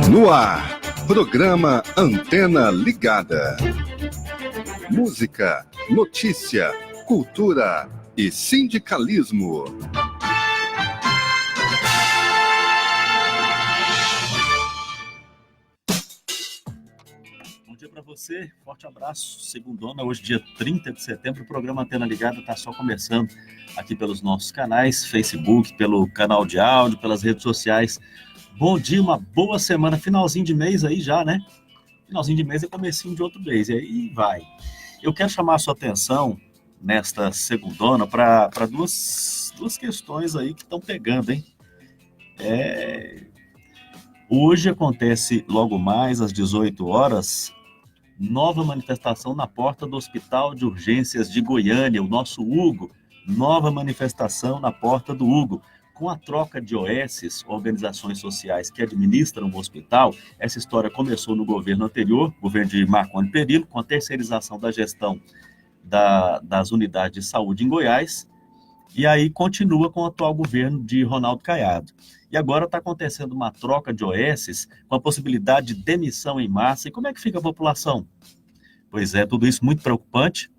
No ar, programa Antena Ligada. Música, notícia, cultura e sindicalismo. Bom dia para você, forte abraço. Segundona, hoje dia 30 de setembro, o programa Antena Ligada está só começando aqui pelos nossos canais, Facebook, pelo canal de áudio, pelas redes sociais. Bom dia, uma boa semana, finalzinho de mês aí já, né? Finalzinho de mês é comecinho de outro mês, e aí vai. Eu quero chamar a sua atenção nesta segundona para duas questões aí que estão pegando, hein? Hoje acontece logo mais às 18 horas, nova manifestação na porta do Hospital de Urgências de Goiânia, o nosso Hugo, nova manifestação na porta do Hugo. Com a troca de OS, organizações sociais que administram o hospital, essa história começou no governo anterior, governo de Marconi Perillo, com a terceirização da gestão das unidades de saúde em Goiás, e aí continua com o atual governo de Ronaldo Caiado. E agora está acontecendo uma troca de OS com a possibilidade de demissão em massa. E como é que fica a população? Pois é, tudo isso muito preocupante.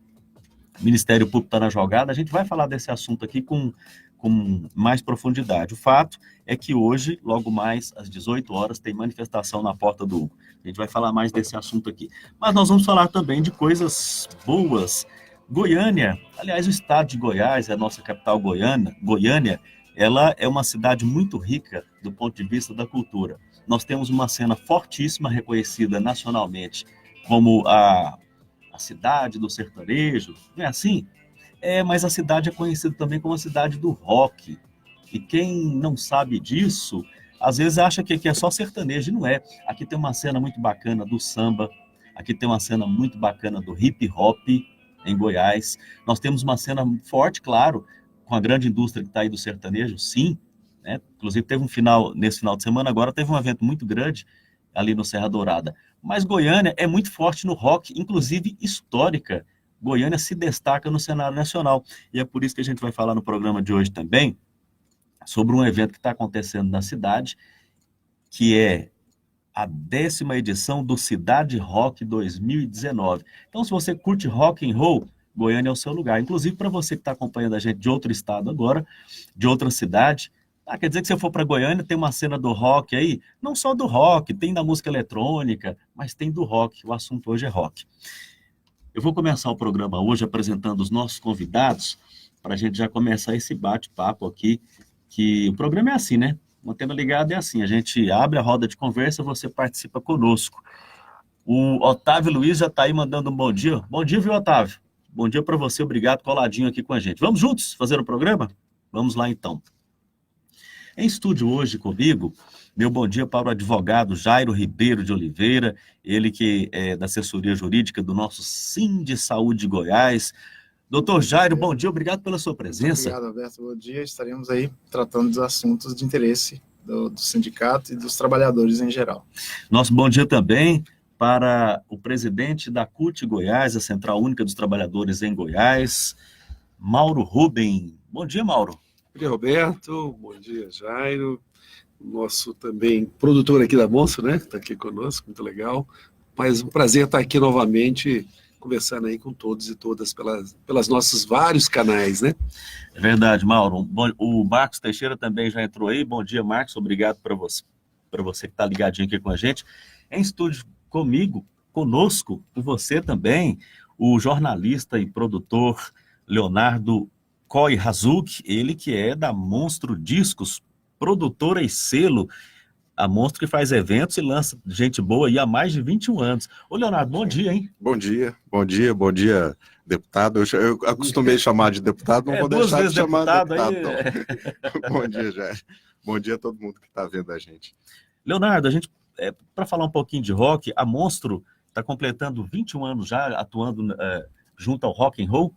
O Ministério Público está na jogada. A gente vai falar desse assunto aqui com mais profundidade. O fato é que hoje, logo mais às 18 horas, tem manifestação na porta do Hugo. A gente vai falar mais desse assunto aqui. Mas nós vamos falar também de coisas boas. Goiânia, aliás, o estado de Goiás, a nossa capital Goiânia, ela é uma cidade muito rica do ponto de vista da cultura. Nós temos uma cena fortíssima, reconhecida nacionalmente como a cidade do sertanejo, não é assim? Mas a cidade é conhecida também como a cidade do rock. E quem não sabe disso, às vezes acha que aqui é só sertanejo, e não é. Aqui tem uma cena muito bacana do samba, aqui tem uma cena muito bacana do hip hop em Goiás. Nós temos uma cena forte, claro, com a grande indústria que está aí do sertanejo, sim. Né? Inclusive nesse final de semana agora, teve um evento muito grande ali no Serra Dourada. Mas Goiânia é muito forte no rock, inclusive histórica. Goiânia se destaca no cenário nacional. E é por isso que a gente vai falar no programa de hoje também sobre um evento que está acontecendo na cidade, que é a 10ª edição do Cidade Rock 2019. Então, se você curte rock and roll, Goiânia é o seu lugar. Inclusive, para você que está acompanhando a gente de outro estado agora, de outra cidade, quer dizer que se eu for para Goiânia, tem uma cena do rock aí, não só do rock, tem da música eletrônica, mas tem do rock. O assunto hoje é rock. Eu vou começar o programa hoje apresentando os nossos convidados, para a gente já começar esse bate-papo aqui, que o programa é assim, né? O Antena Ligada é assim, a gente abre a roda de conversa, você participa conosco. O Otávio Luiz já está aí mandando um bom dia. Bom dia, viu, Otávio? Bom dia para você, obrigado, coladinho aqui com a gente. Vamos juntos fazer o programa? Vamos lá, então. Em estúdio hoje comigo, meu bom dia para o advogado Jairo Ribeiro de Oliveira, ele que é da assessoria jurídica do nosso Sindisaúde de Goiás. Doutor Jairo, bom dia, obrigado pela sua presença. Obrigado, Alberto, bom dia. Estaremos aí tratando dos assuntos de interesse do sindicato e dos trabalhadores em geral. Nosso bom dia também para o presidente da CUT Goiás, a Central Única dos Trabalhadores em Goiás, Mauro Rubem. Bom dia, Mauro. Bom dia, Roberto. Bom dia, Jairo. Nosso também produtor aqui da Moça, né? Está aqui conosco, muito legal. Mas um prazer estar aqui novamente conversando aí com todos e todas pelas nossos vários canais, né? É verdade, Mauro. Bom, o Marcos Teixeira também já entrou aí. Bom dia, Marcos. Obrigado para você que está ligadinho aqui com a gente. Em estúdio conosco, com você também, o jornalista e produtor Leonardo Koihazuk, ele que é da Monstro Discos, produtora e selo, a Monstro que faz eventos e lança gente boa aí há mais de 21 anos. Ô, Leonardo, bom dia, hein? Bom dia, deputado. Eu acostumei chamar de deputado, não vou deixar de chamar de deputado. Aí... Bom dia, Jair. Bom dia a todo mundo que está vendo a gente. Leonardo, para falar um pouquinho de rock, a Monstro está completando 21 anos já atuando junto ao rock and roll?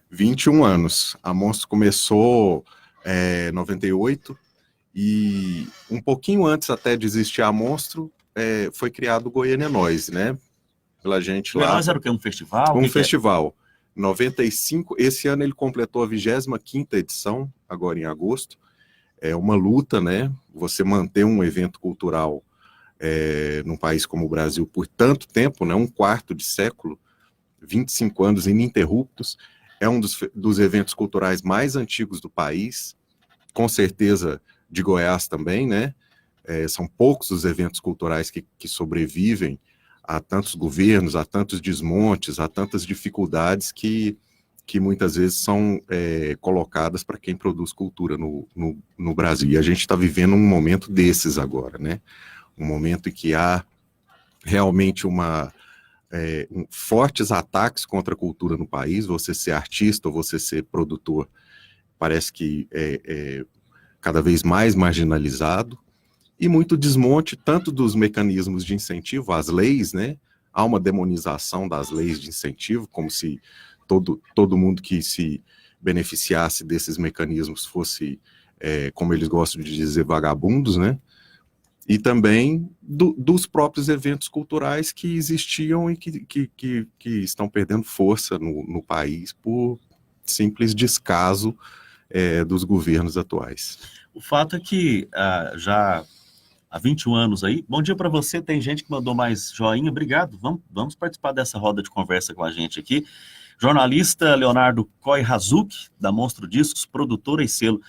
21 anos. A Monstro começou em 98 e um pouquinho antes até de existir a Monstro, foi criado o Goiânia Noise, né? Pela gente lá. Nós era o quê? Um festival? Um festival. 95, esse ano ele completou a 25ª edição, agora em agosto. É uma luta, né? Você manter um evento cultural num país como o Brasil por tanto tempo, né? Um quarto de século, 25 anos ininterruptos. É um dos eventos culturais mais antigos do país, com certeza de Goiás também, né? São poucos os eventos culturais que sobrevivem a tantos governos, a tantos desmontes, a tantas dificuldades que muitas vezes são colocadas para quem produz cultura no Brasil. E a gente está vivendo um momento desses agora, né? Um momento em que há realmente fortes ataques contra a cultura no país. Você ser artista ou você ser produtor parece que é cada vez mais marginalizado, e muito desmonte tanto dos mecanismos de incentivo, as leis, né? Há uma demonização das leis de incentivo, como se todo mundo que se beneficiasse desses mecanismos fosse, como eles gostam de dizer, vagabundos, né? E também dos próprios eventos culturais que existiam e que estão perdendo força no país por simples descaso dos governos atuais. O fato é que já há 21 anos aí, bom dia para você, tem gente que mandou mais joinha, obrigado, vamos participar dessa roda de conversa com a gente aqui. Jornalista Leonardo Koihazuk, da Monstro Discos, produtora e selo.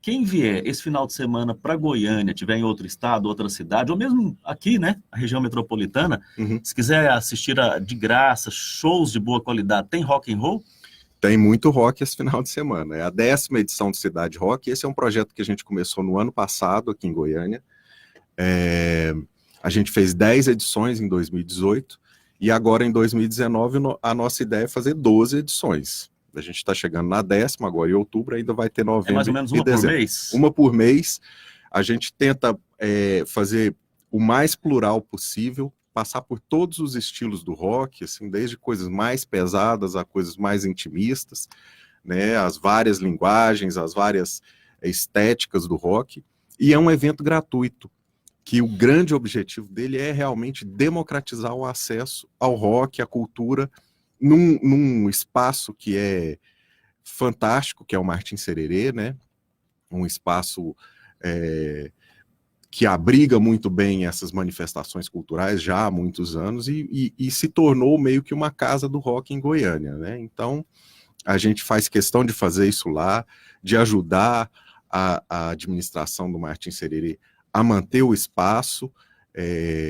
Quem vier esse final de semana para Goiânia, tiver em outro estado, outra cidade, ou mesmo aqui, né, a região metropolitana, se quiser assistir de graça, shows de boa qualidade, tem rock and roll? Tem muito rock esse final de semana. É a 10ª edição do Cidade Rock. Esse é um projeto que a gente começou no ano passado aqui em Goiânia. A gente fez 10 edições em 2018 e agora em 2019 a nossa ideia é fazer 12 edições. A gente está chegando na 10ª agora, em outubro ainda vai ter novembro. É mais ou menos uma por mês? Uma por mês. A gente tenta fazer o mais plural possível, passar por todos os estilos do rock, assim, desde coisas mais pesadas a coisas mais intimistas, né, as várias linguagens, as várias estéticas do rock, e é um evento gratuito, que o grande objetivo dele é realmente democratizar o acesso ao rock, à cultura, num espaço que é fantástico, que é o Martim Sererê, né, um espaço que abriga muito bem essas manifestações culturais já há muitos anos e se tornou meio que uma casa do rock em Goiânia, né? Então, a gente faz questão de fazer isso lá, de ajudar a administração do Martim Sererê a manter o espaço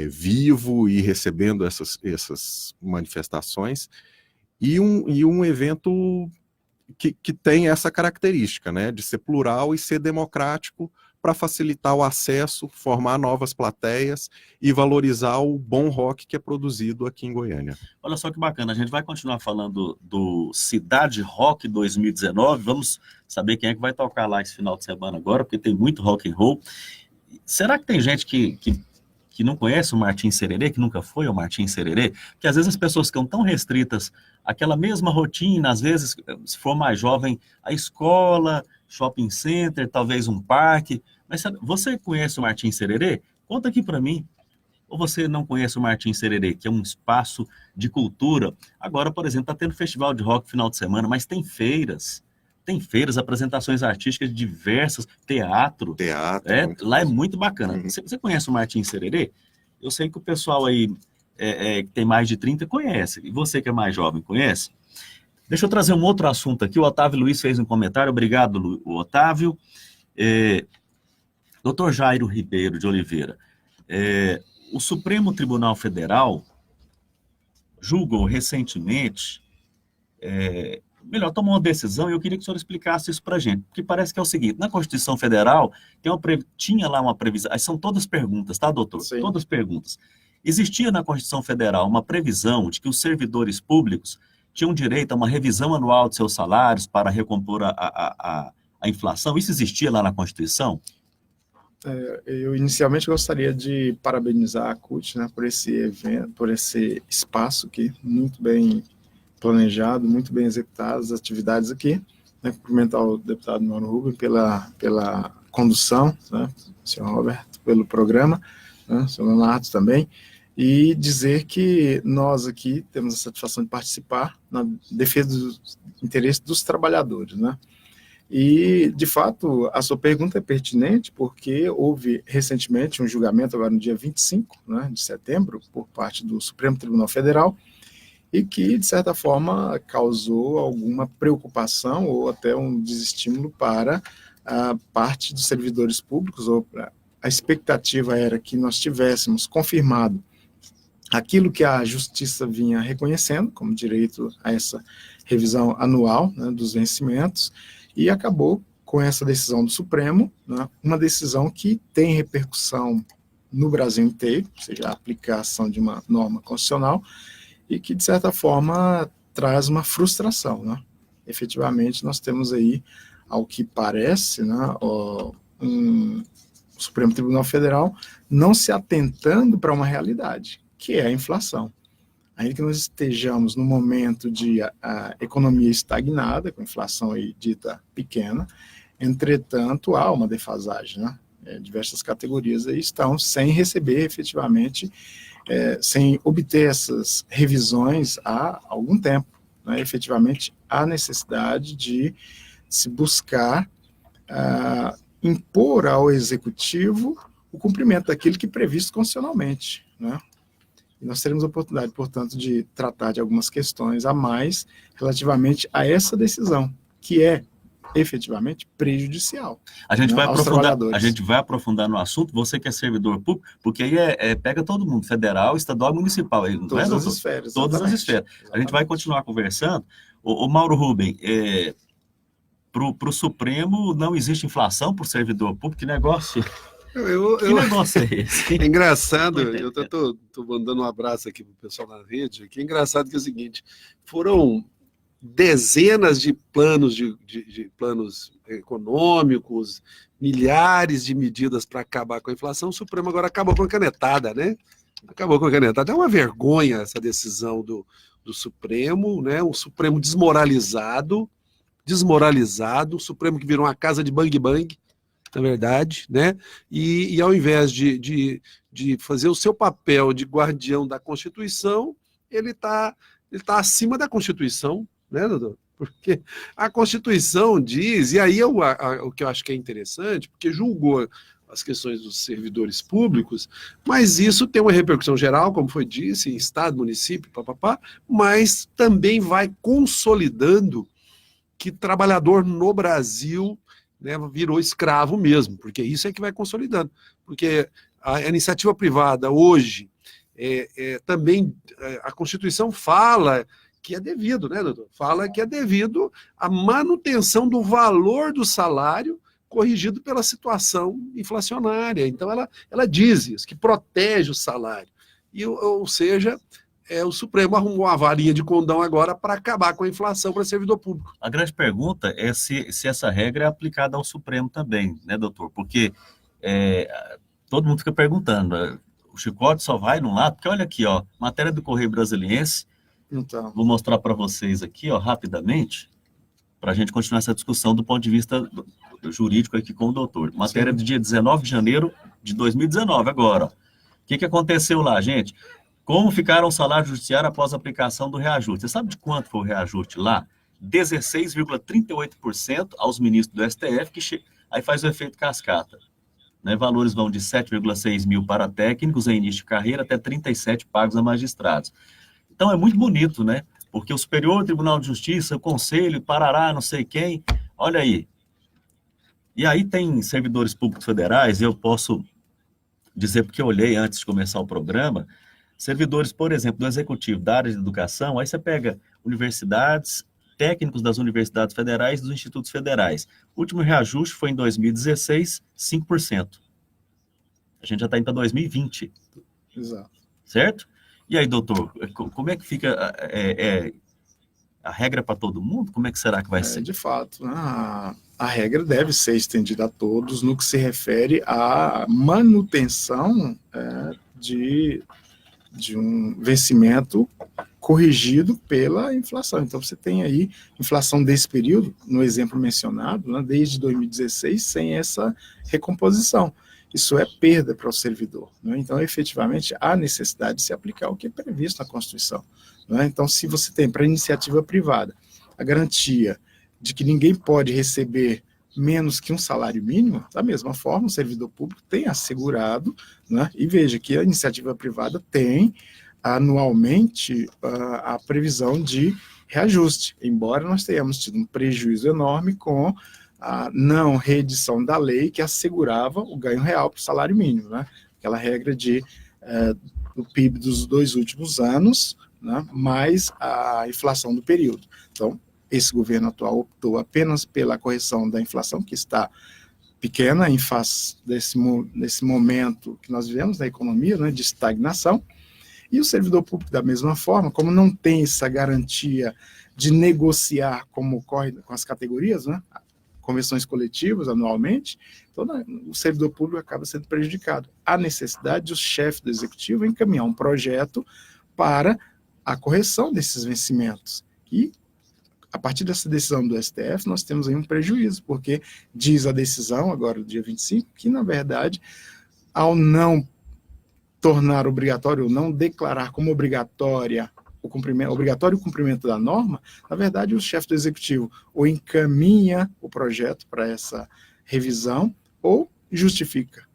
vivo e recebendo essas manifestações, e um evento que tem essa característica, né, de ser plural e ser democrático, para facilitar o acesso, formar novas plateias e valorizar o bom rock que é produzido aqui em Goiânia. Olha só que bacana, a gente vai continuar falando do Cidade Rock 2019, vamos saber quem é que vai tocar lá esse final de semana agora, porque tem muito rock and roll. Será que tem gente que não conhece o Martim Sererê, que nunca foi ao Martim Sererê? Porque às vezes as pessoas ficam tão restritas àquela mesma rotina, às vezes, se for mais jovem, a escola, shopping center, talvez um parque. Mas você conhece o Martim Sererê? Conta aqui para mim. Ou você não conhece o Martim Sererê, que é um espaço de cultura? Agora, por exemplo, está tendo festival de rock final de semana, mas tem feiras, apresentações artísticas diversas, teatro. Teatro. Lá é muito bacana. Você conhece o Martim Sererê? Eu sei que o pessoal aí que tem mais de 30 conhece. E você que é mais jovem, conhece? Deixa eu trazer um outro assunto aqui. O Otávio Luiz fez um comentário. Obrigado, Otávio. Dr. Jairo Ribeiro de Oliveira. O Supremo Tribunal Federal julgou recentemente, tomou uma decisão, e eu queria que o senhor explicasse isso para a gente, porque parece que é o seguinte: na Constituição Federal tinha lá uma previsão, são todas perguntas, tá, doutor? Sim. Todas perguntas. Existia na Constituição Federal uma previsão de que os servidores públicos tinham direito a uma revisão anual de seus salários para recompor a inflação. Isso existia lá na Constituição? Eu inicialmente gostaria de parabenizar a CUT, né, por esse evento, por esse espaço aqui, muito bem planejado, muito bem executado, as atividades aqui, né, cumprimentar o deputado Mauro Rubem pela condução, né, o senhor Roberto pelo programa, né, o senhor Leonardo também, e dizer que nós aqui temos a satisfação de participar na defesa dos interesses dos trabalhadores, né. E, de fato, a sua pergunta é pertinente, porque houve recentemente um julgamento, agora no dia 25, né, de setembro, por parte do Supremo Tribunal Federal, e que, de certa forma, causou alguma preocupação ou até um desestímulo para a parte dos servidores públicos. A expectativa era que nós tivéssemos confirmado aquilo que a Justiça vinha reconhecendo como direito a essa revisão anual, né, dos vencimentos, e acabou com essa decisão do Supremo, né, uma decisão que tem repercussão no Brasil inteiro, ou seja, a aplicação de uma norma constitucional, e que, de certa forma, traz uma frustração, né? Efetivamente, nós temos aí, ao que parece, né, o Supremo Tribunal Federal não se atentando para uma realidade, que é a inflação. Ainda que nós estejamos no momento de a economia estagnada, com inflação aí dita pequena, entretanto, há uma defasagem, né? Diversas categorias aí estão sem receber efetivamente, sem obter essas revisões há algum tempo, né? Efetivamente, há necessidade de se buscar impor ao Executivo o cumprimento daquilo que é previsto constitucionalmente, né? E nós teremos a oportunidade, portanto, de tratar de algumas questões a mais relativamente a essa decisão, que é efetivamente prejudicial. A gente, né, a gente vai aprofundar no assunto, você que é servidor público, porque aí pega todo mundo, federal, estadual e municipal. Todas as esferas. Todas as esferas. Exatamente. A gente vai continuar conversando. O Mauro Rubem, para o Supremo não existe inflação para o servidor público, que negócio... Que negócio é esse? É engraçado, eu estou mandando um abraço aqui para o pessoal na rede, que é engraçado que é o seguinte, foram dezenas de planos, de planos econômicos, milhares de medidas para acabar com a inflação, o Supremo agora acabou com a canetada, né? Acabou com a canetada. É uma vergonha essa decisão do Supremo, né? Um Supremo desmoralizado, um Supremo que virou uma casa de bang-bang, na verdade, né? E ao invés de fazer o seu papel de guardião da Constituição, ele tá acima da Constituição, né, doutor? Porque a Constituição diz, e aí o que eu acho que é interessante, porque julgou as questões dos servidores públicos, mas isso tem uma repercussão geral, como foi dito, em estado, município, papapá, mas também vai consolidando que trabalhador no Brasil, né, virou escravo mesmo, porque isso é que vai consolidando. Porque a iniciativa privada hoje, também a Constituição fala que é devido, né, doutor? Fala que é devido à manutenção do valor do salário corrigido pela situação inflacionária. Então, ela diz isso, que protege o salário. Ou seja, o Supremo arrumou a varinha de condão agora para acabar com a inflação para servidor público. A grande pergunta é se essa regra é aplicada ao Supremo também, né, doutor? Porque todo mundo fica perguntando, o chicote só vai num lado? Porque olha aqui, ó, matéria do Correio Brasiliense, então, vou mostrar para vocês aqui, ó, rapidamente, para a gente continuar essa discussão do ponto de vista jurídico aqui com o doutor. Matéria do dia 19 de janeiro de 2019, agora. O que aconteceu lá, gente? Como ficaram os salários judiciários após a aplicação do reajuste? Você sabe de quanto foi o reajuste lá? 16,38% aos ministros do STF, que aí faz o efeito cascata. né? Valores vão de 7,6 mil para técnicos em início de carreira até 37 pagos a magistrados. Então é muito bonito, né? Porque o Superior Tribunal de Justiça, o Conselho, Parará, não sei quem, olha aí. E aí tem servidores públicos federais, eu posso dizer, porque eu olhei antes de começar o programa, servidores, por exemplo, do Executivo, da área de educação, aí você pega universidades, técnicos das universidades federais e dos institutos federais. O último reajuste foi em 2016, 5%. A gente já está indo para 2020. Exato. Certo? E aí, doutor, como é que fica a regra para todo mundo? Como é que será que vai ser? De fato, né, a regra deve ser estendida a todos no que se refere à manutenção de um vencimento corrigido pela inflação. Então, você tem aí inflação desse período, no exemplo mencionado, né, desde 2016, sem essa recomposição. Isso é perda para o servidor, né? Então, efetivamente, há necessidade de se aplicar o que é previsto na Constituição, né? Então, se você tem para a iniciativa privada a garantia de que ninguém pode receber menos que um salário mínimo, da mesma forma, o servidor público tem assegurado, né? E veja que a iniciativa privada tem anualmente a previsão de reajuste, embora nós tenhamos tido um prejuízo enorme com a não reedição da lei que assegurava o ganho real para o salário mínimo, né? Aquela regra do PIB dos 2 últimos anos, né? Mais a inflação do período. Então, esse governo atual optou apenas pela correção da inflação, que está pequena em face desse momento que nós vivemos na economia, né, de estagnação, e o servidor público, da mesma forma, como não tem essa garantia de negociar como ocorre com as categorias, né, convenções coletivas anualmente, então o servidor público acaba sendo prejudicado. Há necessidade de o chefe do executivo encaminhar um projeto para a correção desses vencimentos. E, a partir dessa decisão do STF, nós temos aí um prejuízo, porque diz a decisão, agora do dia 25, que, na verdade, ao não tornar obrigatório, ou não declarar como obrigatório o cumprimento da norma, na verdade, o chefe do executivo ou encaminha o projeto para essa revisão ou justifica.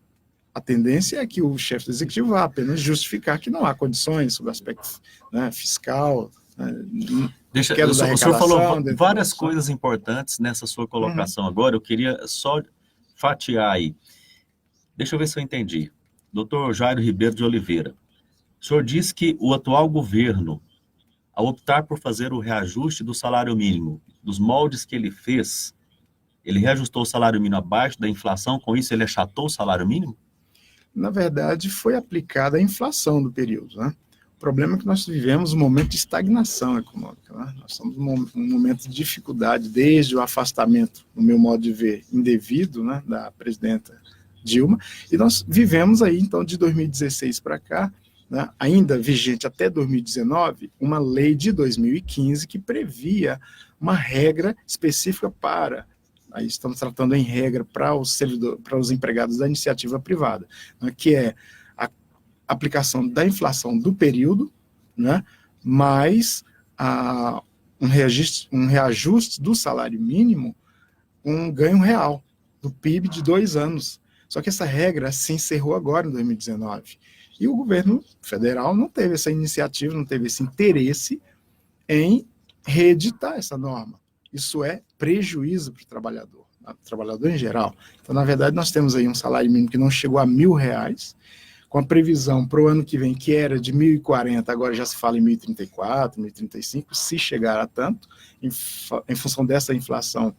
A tendência é que o chefe do executivo vá apenas justificar que não há condições sobre o aspecto, né, fiscal. O senhor falou várias coisas importantes nessa sua colocação agora, eu queria só fatiar aí. Deixa eu ver se eu entendi. Doutor Jairo Ribeiro de Oliveira, o senhor disse que o atual governo, ao optar por fazer o reajuste do salário mínimo, dos moldes que ele fez, ele reajustou o salário mínimo abaixo da inflação, com isso ele achatou o salário mínimo? Na verdade, foi aplicada a inflação do período, né? O problema é que nós vivemos um momento de estagnação econômica, né? Nós estamos num momento de dificuldade, desde o afastamento, no meu modo de ver, indevido, né, da presidenta Dilma, e nós vivemos aí, então, de 2016 para cá, né, ainda vigente até 2019, uma lei de 2015 que previa uma regra específica para, aí estamos tratando em regra para os empregados da iniciativa privada, né, que é a aplicação da inflação do período, né, mais um reajuste do salário mínimo, um ganho real do PIB de 2 anos. Só que essa regra se encerrou agora, em 2019. E o governo federal não teve essa iniciativa, não teve esse interesse em reeditar essa norma. Isso é prejuízo para o trabalhador em geral. Então, na verdade, nós temos aí um salário mínimo que não chegou a R$1.000, com a previsão para o ano que vem, que era de 1.040, agora já se fala em 1.034, 1.035, se chegar a tanto, em função dessa inflação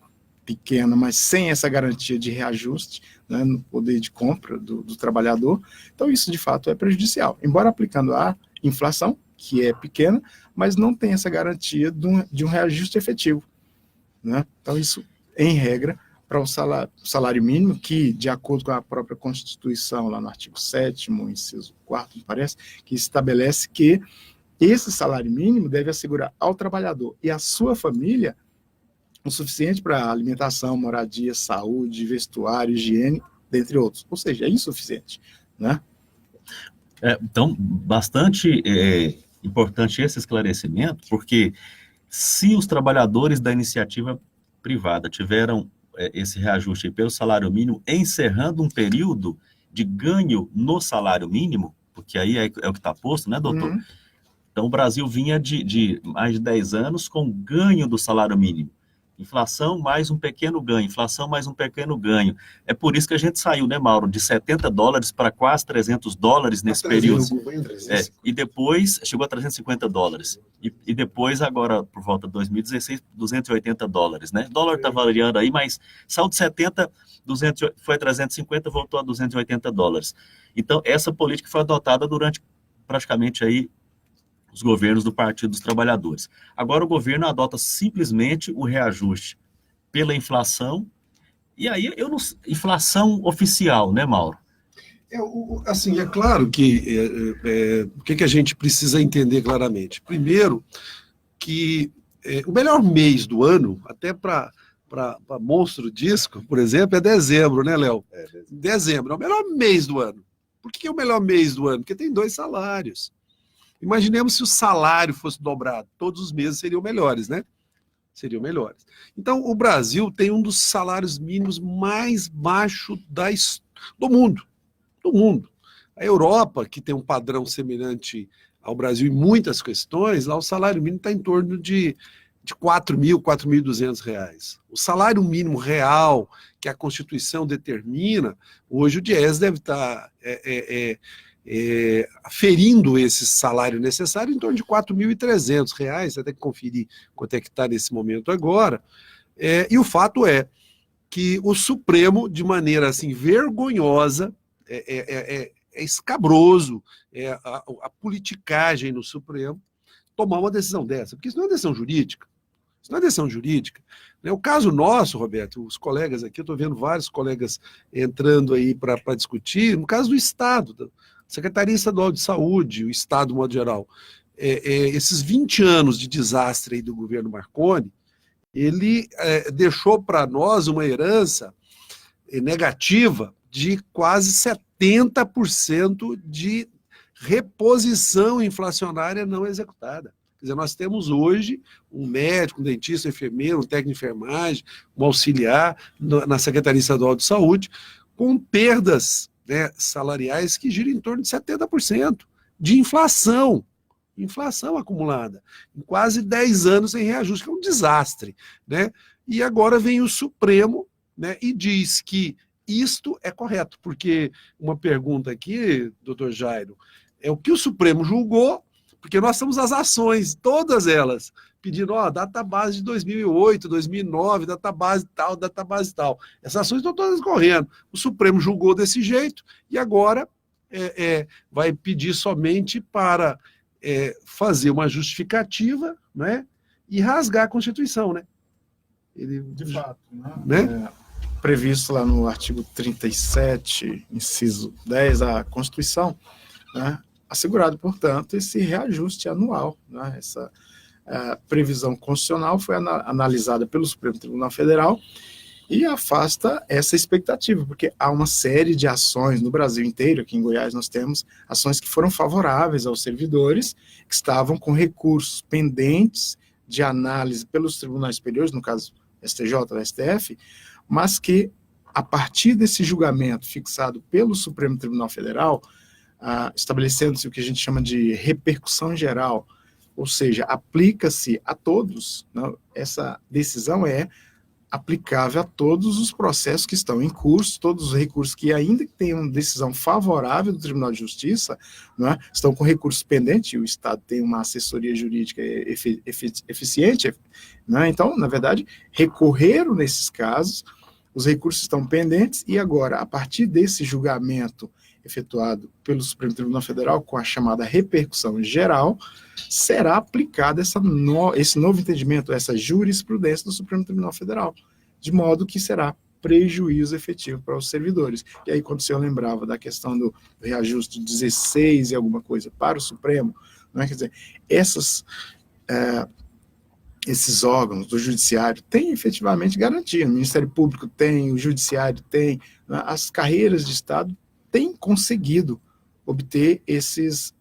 pequena, mas sem essa garantia de reajuste, né, no poder de compra do trabalhador. Então, isso, de fato, é prejudicial. Embora aplicando a inflação, que é pequena, mas não tem essa garantia de um reajuste efetivo, né? Então, isso, em regra, para o salário mínimo, que, de acordo com a própria Constituição, lá no artigo 7º, inciso 4º, me parece, que estabelece que esse salário mínimo deve assegurar ao trabalhador e à sua família o suficiente para alimentação, moradia, saúde, vestuário, higiene, dentre outros. Ou seja, é insuficiente, né? Então, bastante importante esse esclarecimento, porque se os trabalhadores da iniciativa privada tiveram esse reajuste aí pelo salário mínimo, encerrando um período de ganho no salário mínimo, porque aí é o que está posto, né, doutor? Uhum. Então, o Brasil vinha de mais de 10 anos com ganho do salário mínimo. Inflação mais um pequeno ganho, inflação mais um pequeno ganho. É por isso que a gente saiu, né, Mauro, de $70 para quase $300 nesse período. E depois chegou a $350. E depois, agora, por volta de 2016, $280, né? O dólar está variando aí, mas saiu de 70, foi a 350, voltou a $280. Então, essa política foi adotada durante praticamente aí os governos do Partido dos Trabalhadores. Agora o governo adota simplesmente o reajuste pela inflação, e aí inflação oficial, né, Mauro? Assim, é claro que o que a gente precisa entender claramente. Primeiro, que o melhor mês do ano, até para Monstro Disco, por exemplo, é dezembro, né, Léo? Dezembro é o melhor mês do ano. Por que é o melhor mês do ano? Porque tem 2 salários. Imaginemos se o salário fosse dobrado, todos os meses seriam melhores, né? Seriam melhores. Então, o Brasil tem um dos salários mínimos mais baixos do mundo. Do mundo. A Europa, que tem um padrão semelhante ao Brasil em muitas questões, lá o salário mínimo está em torno de R$4.000, R$4.200. O salário mínimo real que a Constituição determina, hoje o Diese deve estar aferindo esse salário necessário em torno de R$4.300, você tem que conferir quanto é que está nesse momento agora, e o fato é que o Supremo, de maneira assim vergonhosa, escabroso, a politicagem no Supremo, tomar uma decisão dessa, porque isso não é decisão jurídica, isso não é decisão jurídica. O caso nosso, Roberto, os colegas aqui, eu estou vendo vários colegas entrando aí para discutir, no caso do Estado, Secretaria Estadual de Saúde, o Estado, de modo geral, esses 20 anos de desastre aí do governo Marconi, ele deixou para nós uma herança negativa de quase 70% de reposição inflacionária não executada. Quer dizer, nós temos hoje um médico, um dentista, um enfermeiro, um técnico de enfermagem, um auxiliar na Secretaria Estadual de Saúde, com perdas, né, salariais que giram em torno de 70% de inflação acumulada, em quase 10 anos em reajuste, que é um desastre, né? E agora vem o Supremo, né, e diz que isto é correto, porque uma pergunta aqui, doutor Jairo, é o que o Supremo julgou, porque nós temos as ações, todas elas, pedindo, database de 2008, 2009, database tal. Essas ações estão todas correndo. O Supremo julgou desse jeito e agora vai pedir somente para fazer uma justificativa, né, e rasgar a Constituição, né? De fato, né? Previsto lá no artigo 37, inciso 10 da Constituição, né, assegurado, portanto, esse reajuste anual, né? Essa previsão constitucional foi analisada pelo Supremo Tribunal Federal e afasta essa expectativa, porque há uma série de ações no Brasil inteiro, aqui em Goiás nós temos ações que foram favoráveis aos servidores, que estavam com recursos pendentes de análise pelos tribunais superiores, no caso STJ, STF, mas que, a partir desse julgamento fixado pelo Supremo Tribunal Federal, estabelecendo-se o que a gente chama de repercussão geral, ou seja, aplica-se a todos, né? Essa decisão é aplicável a todos os processos que estão em curso, todos os recursos que ainda tenham decisão favorável do Tribunal de Justiça, né, estão com recursos pendentes, e o Estado tem uma assessoria jurídica eficiente, né, então, na verdade, recorreram nesses casos, os recursos estão pendentes, e agora, a partir desse julgamento efetuado pelo Supremo Tribunal Federal, com a chamada repercussão geral, será aplicado esse novo entendimento, essa jurisprudência do Supremo Tribunal Federal, de modo que será prejuízo efetivo para os servidores. E aí, quando o senhor lembrava da questão do reajuste de 16 e alguma coisa para o Supremo, não é? Quer dizer, esses órgãos do Judiciário têm efetivamente garantia, o Ministério Público tem, o Judiciário tem, né? As carreiras de Estado têm conseguido obter esses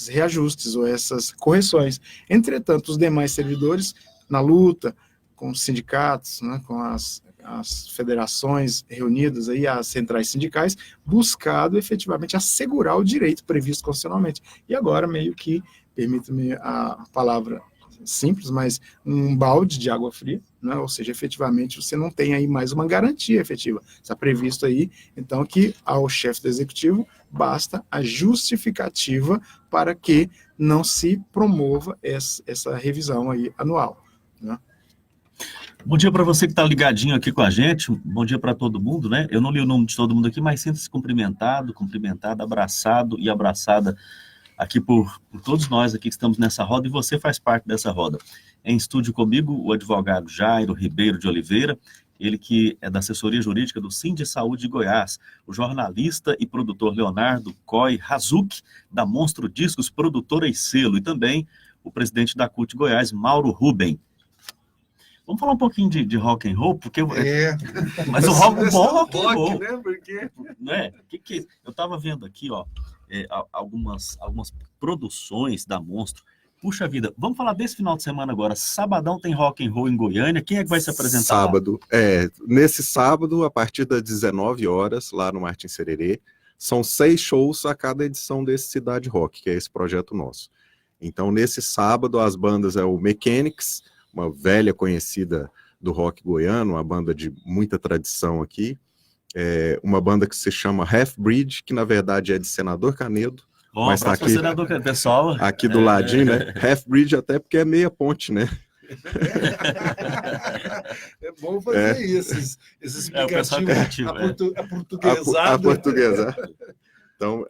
reajustes ou essas correções. Entretanto, os demais servidores, na luta com os sindicatos, né, com as as federações reunidas, aí, as centrais sindicais, buscado efetivamente assegurar o direito previsto constitucionalmente. E agora, meio que, permita-me a palavra simples, mas um balde de água fria, né? Ou seja, efetivamente você não tem aí mais uma garantia efetiva. Está previsto aí, então, que ao chefe do executivo basta a justificativa para que não se promova essa revisão aí anual, né? Bom dia para você que está ligadinho aqui com a gente, bom dia para todo mundo, né? Eu não li o nome de todo mundo aqui, mas sinta-se cumprimentado, abraçado e abraçada aqui por todos nós aqui que estamos nessa roda, e você faz parte dessa roda. Em estúdio comigo, o advogado Jairo Ribeiro de Oliveira, ele que é da assessoria jurídica do Sindisaúde de Goiás, o jornalista e produtor Leonardo Coy Razuc, da Monstro Discos, produtora e selo, e também o presidente da CUT Goiás, Mauro Ruben. Vamos falar um pouquinho de rock and roll, porque mas o rock and roll, né? Porque né? Eu estava vendo aqui, ó, algumas produções da Monstro. Puxa vida, vamos falar desse final de semana agora. Sabadão tem rock and roll em Goiânia. Quem é que vai se apresentar sábado, lá? Nesse sábado, a partir das 19 horas, lá no Martins Sererê, são 6 shows a cada edição desse Cidade Rock, que é esse projeto nosso. Então, nesse sábado, as bandas é o Mechanics, uma velha conhecida do rock goiano, uma banda de muita tradição aqui, uma banda que se chama Half Bridge, que na verdade é de Senador Canedo, bom, mas está aqui, Senador Canedo, pessoal, aqui do ladinho, né? Half Bridge até porque é meia ponte, né? É bom fazer isso, esses explicativos aportuguesado. Então,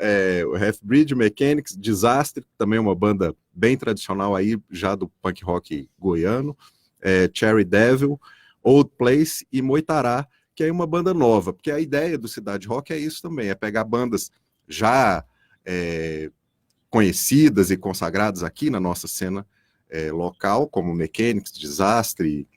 o Half Bridge, Mechanics, Desastre, também uma banda bem tradicional aí, já do punk rock goiano, Cherry Devil, Old Place e Moitará, que é uma banda nova, porque a ideia do Cidade Rock é isso também, é pegar bandas já conhecidas e consagradas aqui na nossa cena local, como Mechanics, Desastre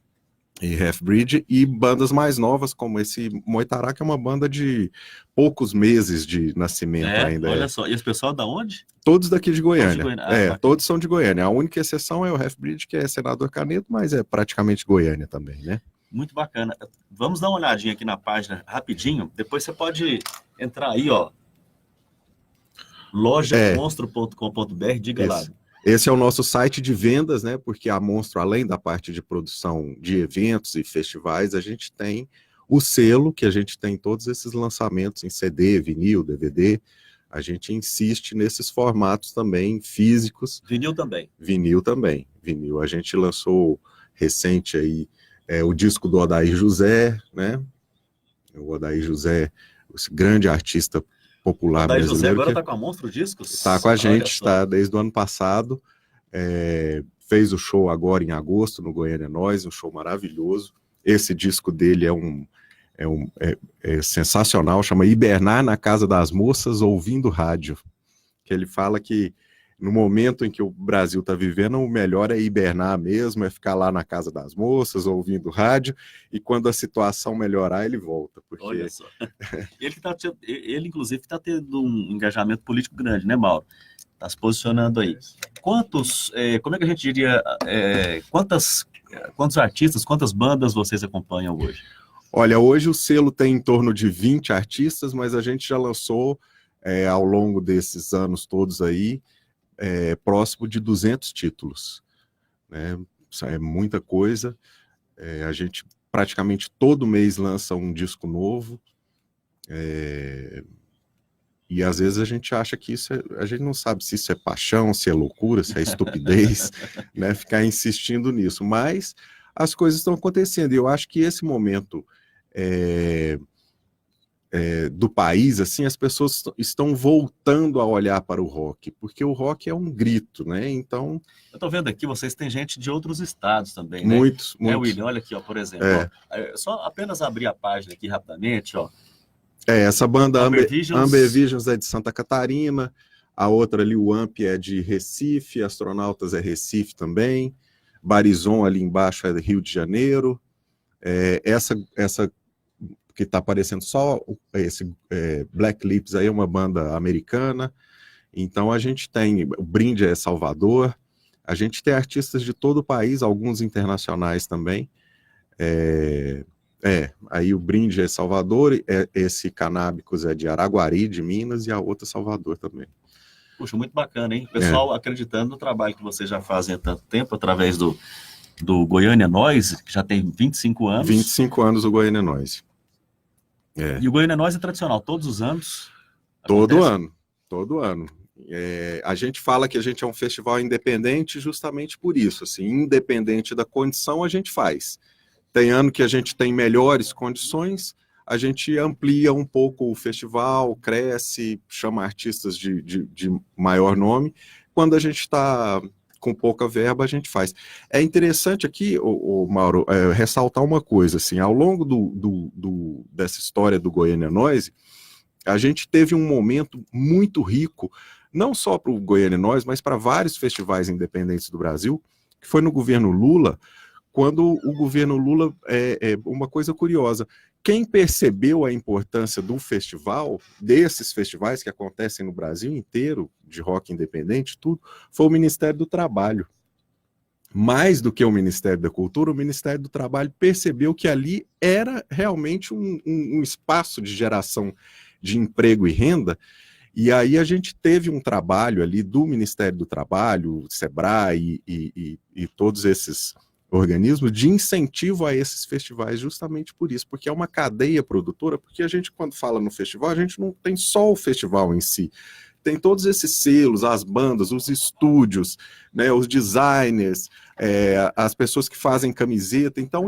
e Half Bridge, e bandas mais novas, como esse Moitará, que é uma banda de poucos meses de nascimento ainda. Olha só, e esse pessoal da onde? Todos daqui de Goiânia. Goiânia. Todos são de Goiânia. A única exceção é o Half Bridge, que é Senador Canedo, mas é praticamente Goiânia também, né? Muito bacana. Vamos dar uma olhadinha aqui na página rapidinho, depois você pode entrar aí, ó, lojamonstro.com.br, diga lá. Esse é o nosso site de vendas, né? Porque a Monstro, além da parte de produção de eventos e festivais, a gente tem o selo, que a gente tem todos esses lançamentos em CD, vinil, DVD. A gente insiste nesses formatos também físicos. Vinil também. Vinil também. Vinil. A gente lançou recente aí o disco do Odair José, né? O Odair José, esse grande artista popular brasileiro. José agora está com a Monstro Discos? Está com a gente, está desde o ano passado. Fez o show agora em agosto no Goiânia Nós, um show maravilhoso. Esse disco dele é sensacional, chama Hibernar na Casa das Moças Ouvindo Rádio, que ele fala que no momento em que o Brasil está vivendo, o melhor é hibernar mesmo, é ficar lá na casa das moças, ouvindo rádio, e quando a situação melhorar, ele volta. Porque... Olha só. Ele inclusive, está tendo um engajamento político grande, né, Mauro? Está se posicionando aí. Como é que a gente diria, quantos artistas, quantas bandas vocês acompanham hoje? Olha, hoje o selo tem em torno de 20 artistas, mas a gente já lançou, ao longo desses anos todos aí, próximo de 200 títulos, né? Isso é muita coisa. A gente praticamente todo mês lança um disco novo, e às vezes a gente acha que a gente não sabe se isso é paixão, se é loucura, se é estupidez, né? Ficar insistindo nisso, mas as coisas estão acontecendo, e eu acho que esse momento do país, assim, as pessoas estão voltando a olhar para o rock, porque o rock é um grito, né? Então... Eu estou vendo aqui, vocês têm gente de outros estados também, né? Muitos. William, olha aqui, ó, por exemplo. Ó, só apenas abrir a página aqui rapidamente, ó. Essa banda Amber Visions é de Santa Catarina, a outra ali, o AMP, é de Recife, Astronautas é Recife também, Barizon ali embaixo é do Rio de Janeiro, essa que está aparecendo só esse Black Lips aí é uma banda americana. Então a gente tem, o Brinde é Salvador, a gente tem artistas de todo o país, alguns internacionais também, Aí o brinde é Salvador, esse canábicos é de Araguari, de Minas, e a outra Salvador também. Puxa, muito bacana, hein? Pessoal acreditando no trabalho que vocês já fazem há tanto tempo, através do Goiânia Noise, que já tem 25 anos. 25 anos o Goiânia Noise. E o Goiânia Noise é tradicional, todos os anos? Todo ano. A gente fala que a gente é um festival independente justamente por isso, assim, independente da condição a gente faz. Tem ano que a gente tem melhores condições, a gente amplia um pouco o festival, cresce, chama artistas de maior nome. Quando a gente está com pouca verba, a gente faz. É interessante aqui, Mauro, ressaltar uma coisa, assim, ao longo dessa história do Goiânia Noise, a gente teve um momento muito rico, não só para o Goiânia Noise, mas para vários festivais independentes do Brasil, que foi no governo Lula, quando o governo Lula, uma coisa curiosa, quem percebeu a importância do festival, desses festivais que acontecem no Brasil inteiro, de rock independente, tudo, foi o Ministério do Trabalho. Mais do que o Ministério da Cultura, o Ministério do Trabalho percebeu que ali era realmente um espaço de geração de emprego e renda, e aí a gente teve um trabalho ali do Ministério do Trabalho, SEBRAE e todos esses organismos de incentivo a esses festivais justamente por isso, porque é uma cadeia produtora, porque a gente, quando fala no festival, a gente não tem só o festival em si, tem todos esses selos, as bandas, os estúdios, né, os designers, as pessoas que fazem camiseta, então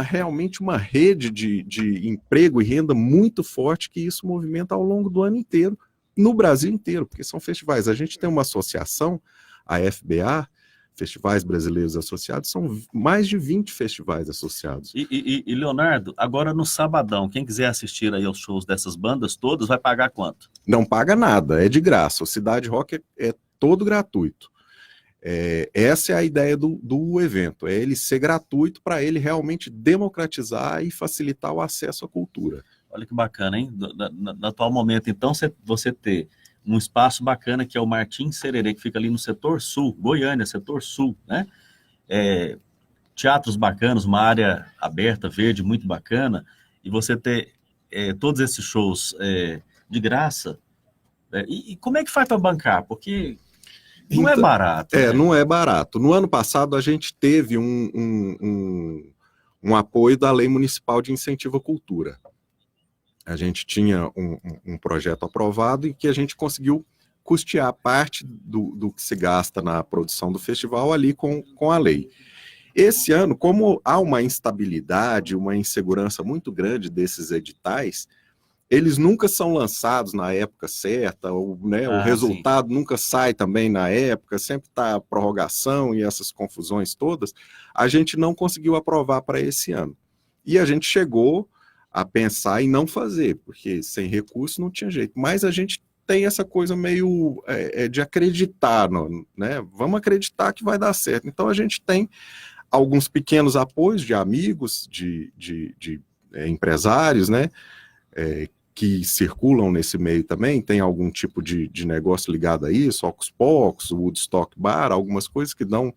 realmente uma rede de emprego e renda muito forte que isso movimenta ao longo do ano inteiro, no Brasil inteiro, porque são festivais. A gente tem uma associação, a FBA, Festivais Brasileiros Associados, são mais de 20 festivais associados. E Leonardo, agora no sabadão, quem quiser assistir aí aos shows dessas bandas todas, vai pagar quanto? Não paga nada, é de graça. O Cidade Rock é todo gratuito. Essa é a ideia do evento, é ele ser gratuito para ele realmente democratizar e facilitar o acesso à cultura. Olha que bacana, hein? No atual momento, então, você ter um espaço bacana que é o Martins Sererê, que fica ali no setor sul, Goiânia, setor sul, né? Teatros bacanas, uma área aberta, verde, muito bacana, e você ter todos esses shows de graça. E como é que faz para bancar? Porque não é barato. Né? Não é barato. No ano passado, a gente teve um apoio da Lei Municipal de Incentivo à Cultura. A gente tinha um projeto aprovado e que a gente conseguiu custear parte do que se gasta na produção do festival ali com a lei. Esse ano, como há uma instabilidade, uma insegurança muito grande desses editais, eles nunca são lançados na época certa, o resultado nunca sai também na época, sempre está a prorrogação e essas confusões todas, a gente não conseguiu aprovar para esse ano. E a gente chegou a pensar em não fazer, porque sem recurso não tinha jeito. Mas a gente tem essa coisa meio de acreditar, né? Vamos acreditar que vai dar certo. Então a gente tem alguns pequenos apoios de amigos, de empresários, né? Que circulam nesse meio também, tem algum tipo de negócio ligado a isso, Ocus Pocus, Woodstock Bar, algumas coisas que dão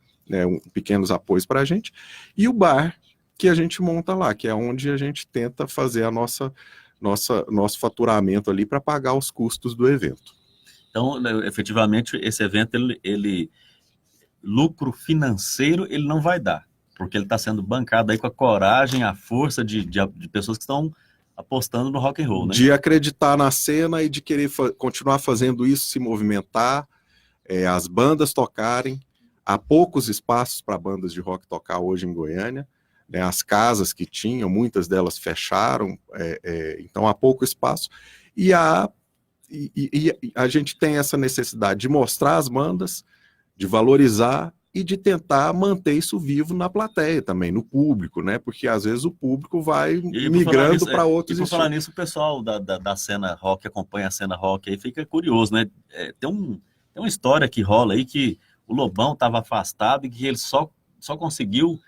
pequenos apoios para a gente, e o bar que a gente monta lá, que é onde a gente tenta fazer nosso faturamento ali para pagar os custos do evento. Então, efetivamente, esse evento, ele lucro financeiro, ele não vai dar, porque ele está sendo bancado aí com a coragem, a força de pessoas que estão apostando no rock and roll, né? De acreditar na cena e de querer continuar fazendo isso, se movimentar, as bandas tocarem. Há poucos espaços para bandas de rock tocar hoje em Goiânia. As casas que tinham, muitas delas fecharam, então há pouco espaço, e a gente tem essa necessidade de mostrar as bandas, de valorizar e de tentar manter isso vivo na plateia também, no público, né? Porque às vezes o público vai migrando para outros estilos. E por falar nisso, o pessoal da cena rock, acompanha a cena rock aí, fica curioso, né? Tem uma história que rola aí que o Lobão estava afastado e que ele só conseguiu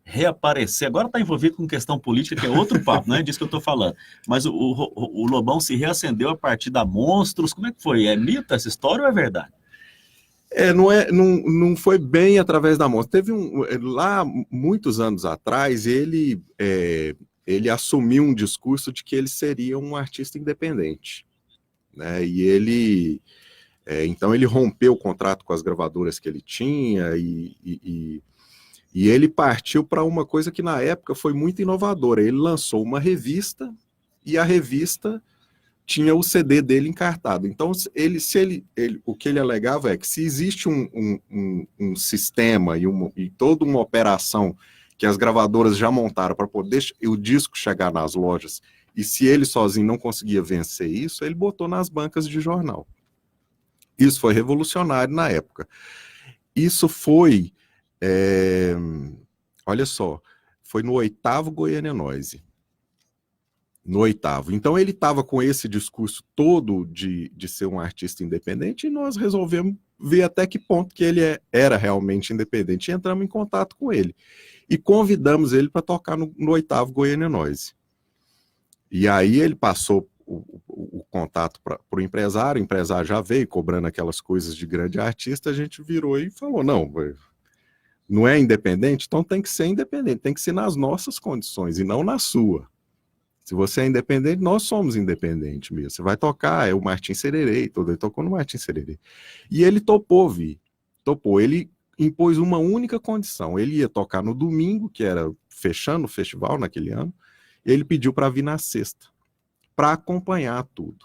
reaparecer. Agora está envolvido com questão política, que é outro papo, não é disso que eu estou falando. Mas o Lobão se reacendeu a partir da Monstros. Como é que foi? É mito essa história ou é verdade? Não foi bem através da Monstros. Teve lá, muitos anos atrás, ele ele assumiu um discurso de que ele seria um artista independente, né? E ele, então ele rompeu o contrato com as gravadoras que ele tinha e ele partiu para uma coisa que na época foi muito inovadora. Ele lançou uma revista e a revista tinha o CD dele encartado. Então, o que ele alegava é que se existe um sistema e toda uma operação que as gravadoras já montaram para poder o disco chegar nas lojas, e se ele sozinho não conseguia vencer isso, ele botou nas bancas de jornal. Isso foi revolucionário na época. Isso foi, olha só, foi no 8º Goiânia Noise. No 8º. Então ele estava com esse discurso todo de ser um artista independente e nós resolvemos ver até que ponto que ele era realmente independente e entramos em contato com ele. E convidamos ele para tocar no 8º Goiânia Noise. E aí ele passou o contato para o empresário já veio cobrando aquelas coisas de grande artista, a gente virou e falou, não é independente? Então tem que ser independente, tem que ser nas nossas condições e não na sua. Se você é independente, nós somos independentes mesmo. Você vai tocar, é o Martim Sererê, ele tocou no Martim Sererê. E ele topou, topou. Ele impôs uma única condição. Ele ia tocar no domingo, que era fechando o festival naquele ano, e ele pediu para vir na sexta, para acompanhar tudo.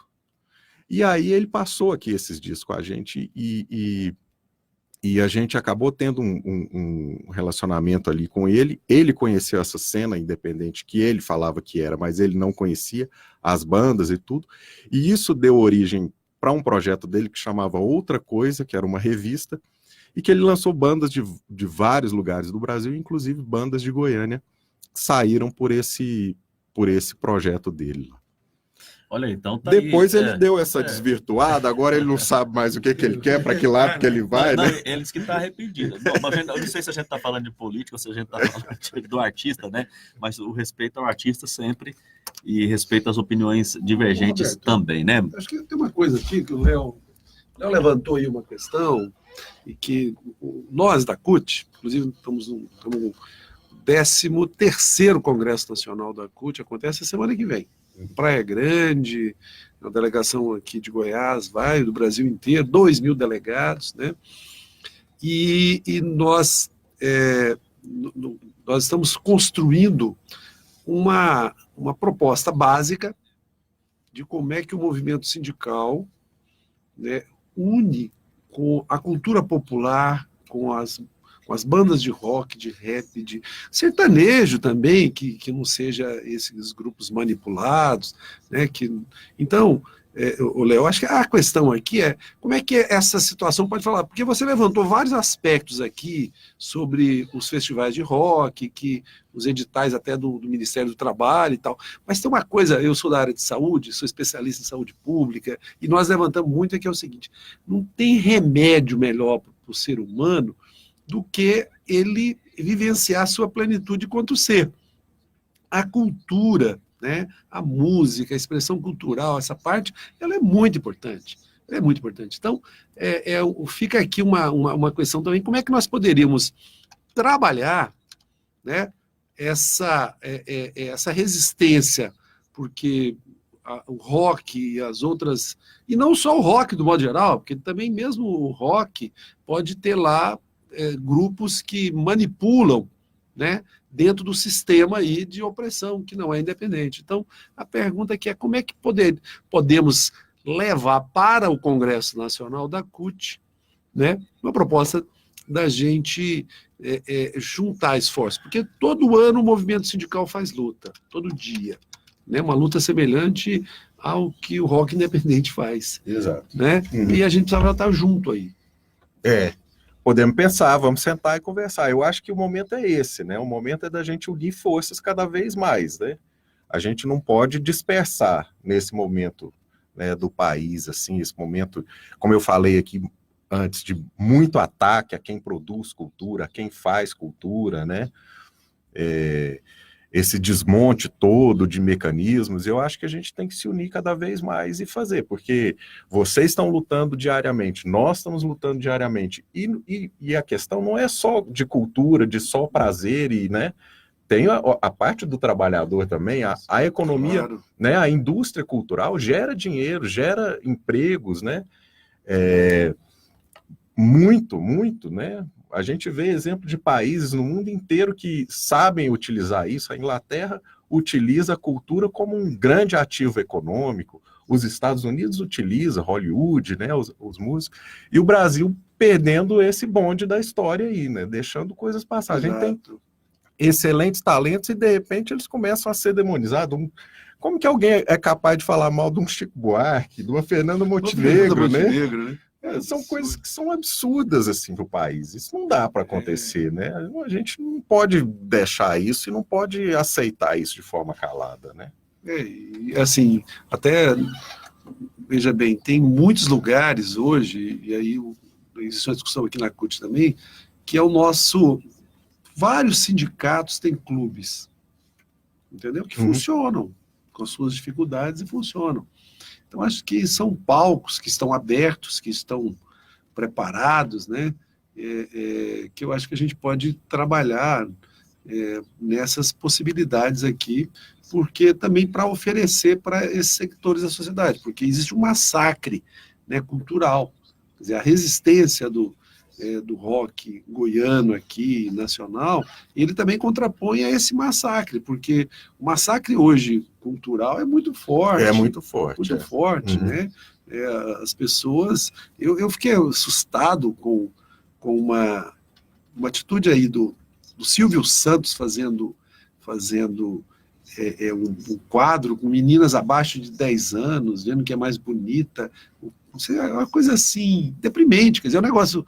E aí ele passou aqui esses dias com a gente e a gente acabou tendo um relacionamento ali com ele. Ele conheceu essa cena independente que ele falava que era, mas ele não conhecia as bandas e tudo. E isso deu origem para um projeto dele que chamava Outra Coisa, que era uma revista, e que ele lançou bandas de vários lugares do Brasil, inclusive bandas de Goiânia, que saíram por esse projeto dele. Olha, então tá depois aí, ele deu essa desvirtuada, agora ele não sabe mais o que ele quer, para que lado que ele vai, não, né? Eles que está arrependido. Eu não sei se a gente está falando de política ou se a gente está falando do artista, né? Mas o respeito ao artista sempre e respeito às opiniões divergentes também, né? Acho que tem uma coisa aqui que o Léo levantou aí uma questão e que nós da CUT, inclusive estamos no 13º Congresso Nacional da CUT, acontece a semana que vem. Praia Grande, a delegação aqui de Goiás, do Brasil inteiro, 2.000 delegados, né? E nós estamos construindo uma proposta básica de como é que o movimento sindical, né, une com a cultura popular, com as bandas de rock, de rap, de sertanejo também, que não seja esses grupos manipulados, né? Então, Léo, acho que a questão aqui é como é que essa situação pode falar, porque você levantou vários aspectos aqui sobre os festivais de rock, que os editais até do Ministério do Trabalho e tal, mas tem uma coisa, eu sou da área de saúde, sou especialista em saúde pública, e nós levantamos muito aqui é o seguinte, não tem remédio melhor para o ser humano do que ele vivenciar a sua plenitude quanto ser. A cultura, né, a música, a expressão cultural, essa parte, ela é muito importante. É muito importante. Então, fica aqui uma questão também, como é que nós poderíamos trabalhar, né, essa resistência, porque o rock e as outras, e não só o rock do modo geral, porque também mesmo o rock pode ter lá grupos que manipulam, né, dentro do sistema aí de opressão, que não é independente. Então, a pergunta aqui é como é que podemos levar para o Congresso Nacional da CUT, né, uma proposta da gente juntar esforços, porque todo ano o movimento sindical faz luta, todo dia, né, uma luta semelhante ao que o rock independente faz. Exato. Né? Uhum. E a gente precisava estar junto aí. Podemos pensar, vamos sentar e conversar. Eu acho que o momento é esse, né? O momento é da gente unir forças cada vez mais, né? A gente não pode dispersar nesse momento, né, do país, assim, esse momento, como eu falei aqui antes, de muito ataque a quem produz cultura, a quem faz cultura, né? Esse desmonte todo de mecanismos, eu acho que a gente tem que se unir cada vez mais e fazer, porque vocês estão lutando diariamente, nós estamos lutando diariamente, e a questão não é só de cultura, de só prazer, né? tem a parte do trabalhador também, a economia, Claro. né, a indústria cultural gera dinheiro, gera empregos, né? Muito, né? A gente vê exemplo de países no mundo inteiro que sabem utilizar isso. A Inglaterra utiliza a cultura como um grande ativo econômico. Os Estados Unidos utilizam Hollywood, né, os músicos. E o Brasil perdendo esse bonde da história aí, né? Deixando coisas passar. A gente tem Exato. excelentes talentos e, de repente, eles começam a ser demonizados. Como que alguém é capaz de falar mal de um Chico Buarque, de uma Fernanda Montenegro, né? Montenegro, né? São coisas que são absurdas assim para o país. Isso não dá para acontecer, né? A gente não pode deixar isso e não pode aceitar isso de forma calada, né? E assim, até, veja bem, tem muitos lugares hoje, e aí existe uma discussão aqui na CUT também, que é o nosso... Vários sindicatos têm clubes, entendeu? Que funcionam, com as suas dificuldades, e funcionam. Então, acho que são palcos que estão abertos, que estão preparados, né? Que eu acho que a gente pode trabalhar nessas possibilidades aqui, porque também para oferecer para esses sectores da sociedade, porque existe um massacre, né, cultural. Quer dizer, a resistência do rock goiano aqui, nacional, ele também contrapõe a esse massacre, porque o massacre hoje cultural é muito forte. É muito forte. Muito forte, né? As pessoas... Eu fiquei assustado com uma atitude aí do Silvio Santos fazendo um quadro com meninas abaixo de 10 anos, vendo que é mais bonita. Uma coisa assim, deprimente, quer dizer, um negócio...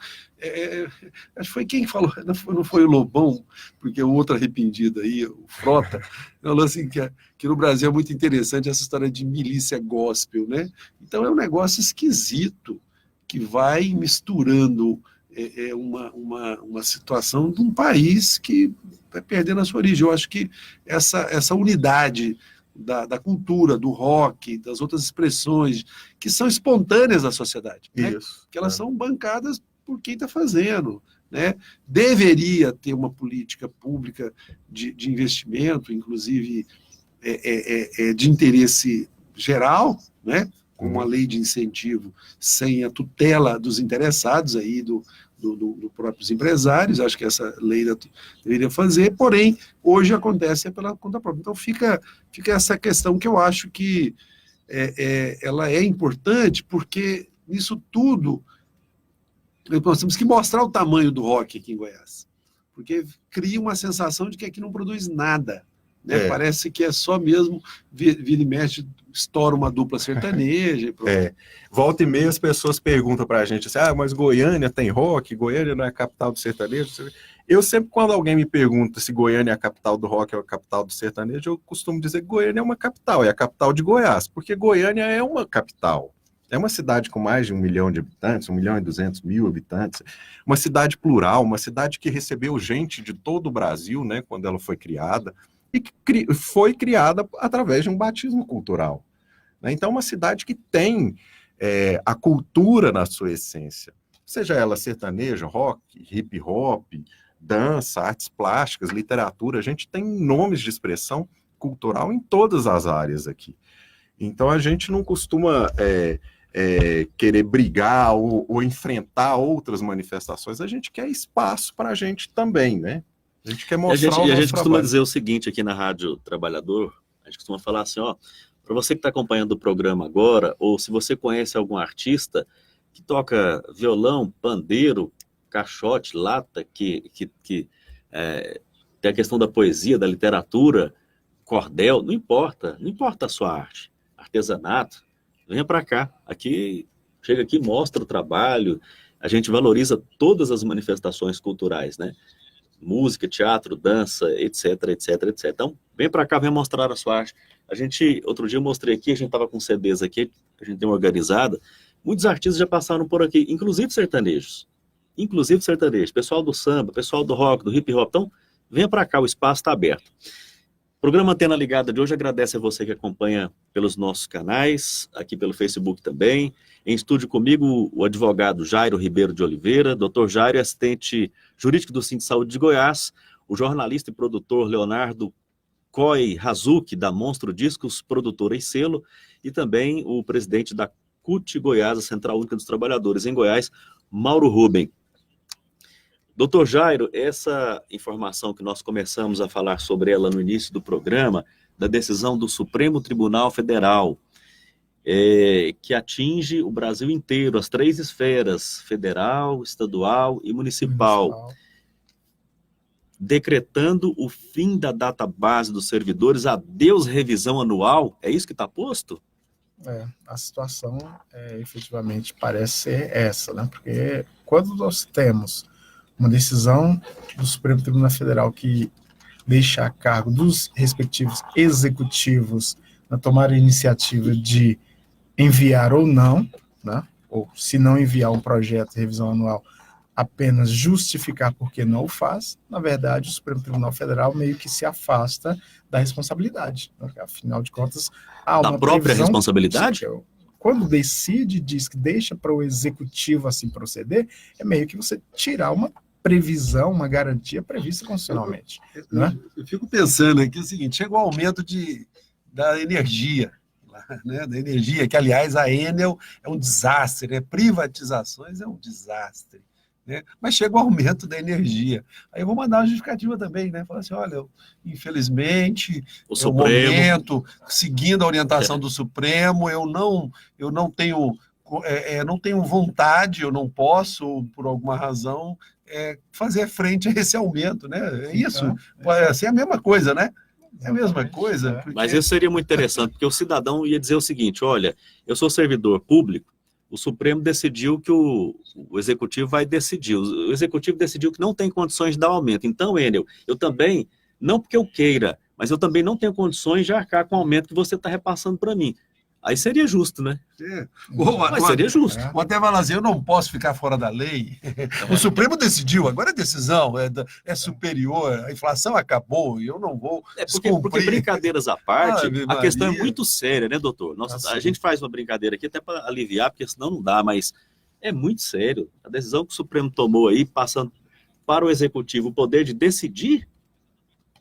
acho que foi quem falou, não foi o Lobão, porque o outro arrependido aí, o Frota, falou assim que no Brasil é muito interessante essa história de milícia gospel, né? Então é um negócio esquisito, que vai misturando uma situação de um país que vai perdendo a sua origem. Eu acho que essa unidade da cultura, do rock, das outras expressões, que são espontâneas da sociedade, né? Que elas são bancadas por quem está fazendo, né? Deveria ter uma política pública de investimento, inclusive de interesse geral, né? Com uma lei de incentivo sem a tutela dos interessados aí, dos próprios empresários. Acho que essa lei deveria fazer, porém, hoje acontece pela conta própria. Então fica essa questão que eu acho que ela é importante, porque nisso tudo nós temos que mostrar o tamanho do rock aqui em Goiás, porque cria uma sensação de que aqui não produz nada, né? Parece que é só mesmo vira e mexe, estoura uma dupla sertaneja e pronto. Volta e meia as pessoas perguntam pra gente assim, mas Goiânia tem rock? Goiânia não é a capital do sertanejo? Eu sempre, quando alguém me pergunta se Goiânia é a capital do rock ou a capital do sertanejo, eu costumo dizer que Goiânia é uma capital, é a capital de Goiás, porque Goiânia é uma capital. É uma cidade com mais de 1 milhão de habitantes, 1.200.000 habitantes, uma cidade plural, uma cidade que recebeu gente de todo o Brasil, né, quando ela foi criada, e que foi criada através de um batismo cultural, né? Então, uma cidade que tem a cultura na sua essência, seja ela sertaneja, rock, hip hop, dança, artes plásticas, literatura. A gente tem nomes de expressão cultural em todas as áreas aqui. Então, a gente não costuma querer brigar ou enfrentar outras manifestações. A gente quer espaço para a gente também, né? A gente quer mostrar a gente costuma dizer o seguinte aqui na Rádio Trabalhador, a gente costuma falar assim, para você que está acompanhando o programa agora, ou se você conhece algum artista que toca violão, pandeiro, caixote, lata, que tem a questão da poesia, da literatura, cordel, não importa a sua arte, artesanato, venha para cá, chega aqui, mostra o trabalho, a gente valoriza todas as manifestações culturais, né? Música, teatro, dança, etc. Então, vem para cá, vem mostrar a sua arte. Outro dia eu mostrei aqui, a gente estava com CDs aqui, a gente tem uma organizada, muitos artistas já passaram por aqui, inclusive sertanejos, pessoal do samba, pessoal do rock, do hip hop. Então, venha para cá, o espaço está aberto. O programa Antena Ligada de hoje agradece a você que acompanha pelos nossos canais, aqui pelo Facebook também. Em estúdio comigo, o advogado Jairo Ribeiro de Oliveira, doutor Jairo, assistente jurídico do Sindsaúde de Goiás, o jornalista e produtor Leonardo Coy Hazuki, da Monstro Discos, produtora e selo, e também o presidente da CUT Goiás, a Central Única dos Trabalhadores em Goiás, Mauro Ruben. Doutor Jairo, essa informação que nós começamos a falar sobre ela no início do programa, da decisão do Supremo Tribunal Federal, que atinge o Brasil inteiro, as 3 esferas, federal, estadual e municipal, decretando o fim da database dos servidores, adeus revisão anual, é isso que está posto? A situação efetivamente parece ser essa, né? Porque quando nós temos uma decisão do Supremo Tribunal Federal que deixa a cargo dos respectivos executivos na tomar a iniciativa de enviar ou não, né? Ou se não enviar um projeto de revisão anual, apenas justificar porque não o faz, na verdade o Supremo Tribunal Federal meio que se afasta da responsabilidade, né? Afinal de contas, há uma da própria responsabilidade? Quando decide, diz que deixa para o executivo assim proceder, é meio que você tirar uma previsão, uma garantia prevista constitucionalmente. Né? Eu fico pensando aqui o seguinte, chega o aumento da energia, né? Da energia, que aliás a Enel é um desastre, né? Privatizações é um desastre. Né? Mas chega o aumento da energia. Aí eu vou mandar uma justificativa também, né? Falar assim, olha, infelizmente, o momento, seguindo a orientação do Supremo, eu não tenho vontade, eu não posso, por alguma razão, fazer frente a esse aumento, né? É isso. Pode ser a mesma coisa, né? É a mesma coisa. Porque... Mas isso seria muito interessante, porque o cidadão ia dizer o seguinte, olha, eu sou servidor público, o Supremo decidiu que o Executivo vai decidir. O Executivo decidiu que não tem condições de dar aumento. Então, Enel, eu também, não porque eu queira, mas eu também não tenho condições de arcar com o aumento que você está repassando para mim. Aí seria justo, né? Mas seria justo. Ou até falar assim, eu não posso ficar fora da lei. O Supremo decidiu, agora a decisão é superior, a inflação acabou e eu não vou porque brincadeiras à parte, a questão é muito séria, né, doutor? A gente faz uma brincadeira aqui até para aliviar, porque senão não dá, mas é muito sério. A decisão que o Supremo tomou aí, passando para o Executivo o poder de decidir,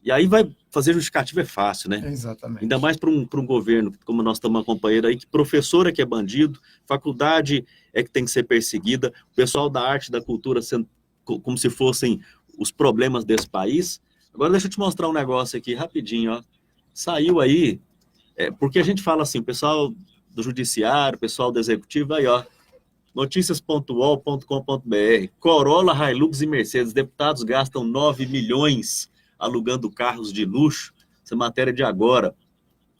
e aí vai fazer justificativa é fácil, né? Exatamente. Ainda mais para um governo, como nós estamos acompanhando aí, que professor é que é bandido, faculdade é que tem que ser perseguida, o pessoal da arte e da cultura sendo como se fossem os problemas desse país. Agora deixa eu te mostrar um negócio aqui rapidinho, ó. Saiu aí, porque a gente fala assim, o pessoal do judiciário, o pessoal do executivo, aí ó, noticias.uol.com.br, Corolla, Hilux e Mercedes, deputados gastam 9 milhões alugando carros de luxo. Essa matéria de agora.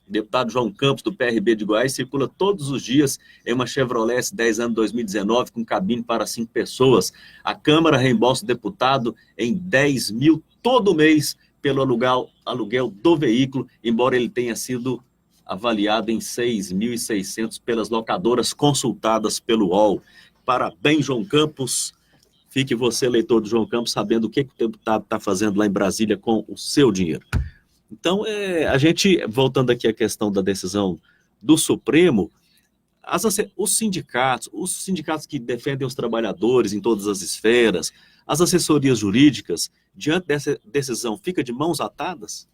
O deputado João Campos, do PRB de Goiás, circula todos os dias em uma Chevrolet S10 ano 2019 com cabine para 5 pessoas. A Câmara reembolsa o deputado em 10 mil todo mês pelo aluguel do veículo, embora ele tenha sido avaliado em 6.600 pelas locadoras consultadas pelo UOL. Parabéns, João Campos. Fique você, eleitor do João Campos, sabendo o que o deputado está fazendo lá em Brasília com o seu dinheiro. Então, a gente, voltando aqui à questão da decisão do Supremo, os sindicatos que defendem os trabalhadores em todas as esferas, as assessorias jurídicas, diante dessa decisão, fica de mãos atadas?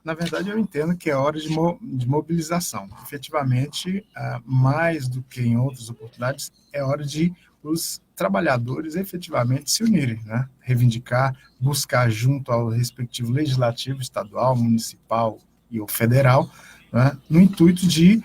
Na verdade, eu entendo que é hora de mobilização. Efetivamente, mais do que em outras oportunidades, é hora de os trabalhadores efetivamente se unirem, né? Reivindicar, buscar junto ao respectivo legislativo, estadual, municipal e o federal, né? No intuito de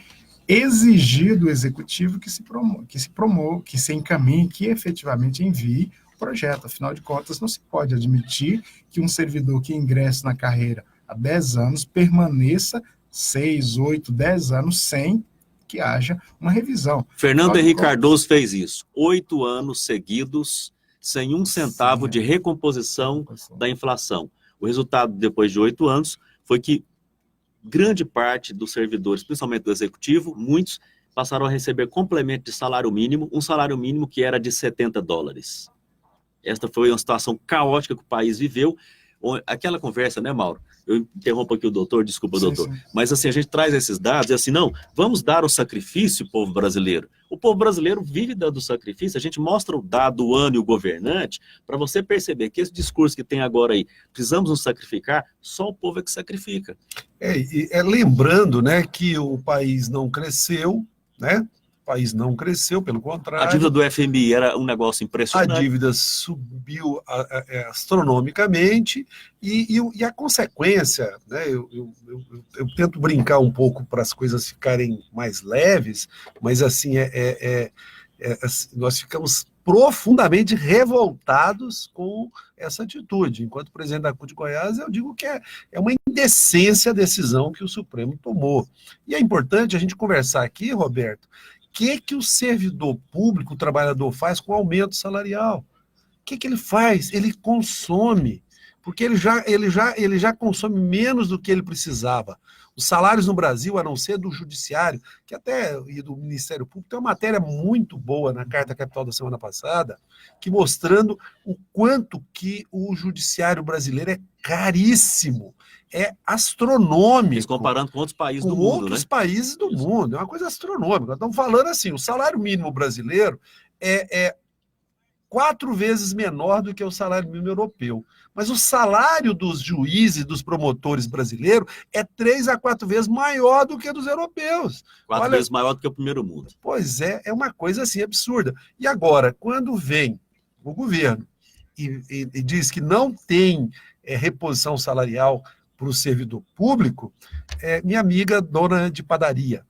exigir do executivo que se encaminhe, que efetivamente envie o projeto. Afinal de contas, não se pode admitir que um servidor que ingresse na carreira há 10 anos permaneça 6, 8, 10 anos sem que haja uma revisão. Fernando Henrique Cardoso fez isso. 8 anos seguidos, sem um centavo de recomposição da inflação. O resultado, depois de 8 anos, foi que grande parte dos servidores, principalmente do executivo, muitos passaram a receber complemento de salário mínimo, um salário mínimo que era de $70. Esta foi uma situação caótica que o país viveu. Aquela conversa, né, Mauro? eu interrompo aqui o doutor, desculpa, Sim, doutor, sim. mas assim, a gente traz esses dados e assim, não, vamos dar o sacrifício, povo brasileiro. O povo brasileiro vive dando sacrifício, a gente mostra o dado, o ano e o governante, para você perceber que esse discurso que tem agora aí, precisamos nos sacrificar, só o povo é que sacrifica. Lembrando, né, que o país não cresceu, né? O país não cresceu, pelo A contrário. dívida do FMI era um negócio A impressionante. dívida subiu astronomicamente e a consequência, né, eu tento brincar um pouco para as coisas ficarem mais leves, mas assim, nós ficamos profundamente revoltados com essa atitude. Enquanto presidente da CUT de Goiás, eu digo que é uma indecência a decisão que o Supremo tomou. E é importante a gente conversar aqui, Roberto, o que o servidor público, o trabalhador faz com o aumento salarial? O que ele faz? Ele consome, porque ele já consome menos do que ele precisava. Os salários no Brasil, a não ser do judiciário, que até e do Ministério Público, tem uma matéria muito boa na Carta Capital da semana passada, que mostrando o quanto que o judiciário brasileiro é caríssimo, é astronômico. Eles comparando com outros países com do mundo, outros né? países do mundo, é uma coisa astronômica. Nós estamos falando assim, o salário mínimo brasileiro é 4 vezes menor do que o salário mínimo europeu. Mas o salário dos juízes, dos promotores brasileiros, é 3 a 4 vezes maior do que dos europeus. 4 vezes maior do que o primeiro mundo. Pois é uma coisa assim absurda. E agora, quando vem o governo e diz que não tem reposição salarial para o servidor público, minha amiga dona de padaria,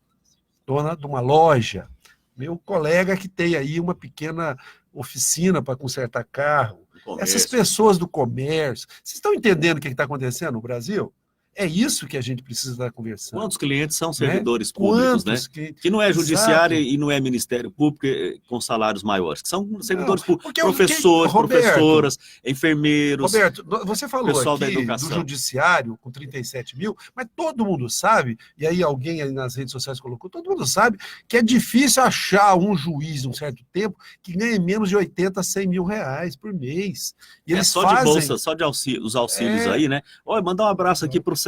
dona de uma loja, meu colega que tem aí uma pequena oficina para consertar carro, essas pessoas do comércio, vocês estão entendendo o que está acontecendo no Brasil? É isso que a gente precisa estar conversando. Quantos clientes são servidores públicos, né? Que não é judiciário e não é Ministério Público com salários maiores, que são servidores públicos, professores, professoras, enfermeiros. Roberto, você falou pessoal aqui da educação. do judiciário com 37 mil, mas todo mundo sabe, e aí alguém aí nas redes sociais colocou, todo mundo sabe que é difícil achar um juiz em um certo tempo que ganhe menos de 80 a 100 mil reais por mês. E eles só de bolsa, só de os auxílios aí, né? Olha, mandar um abraço aqui para o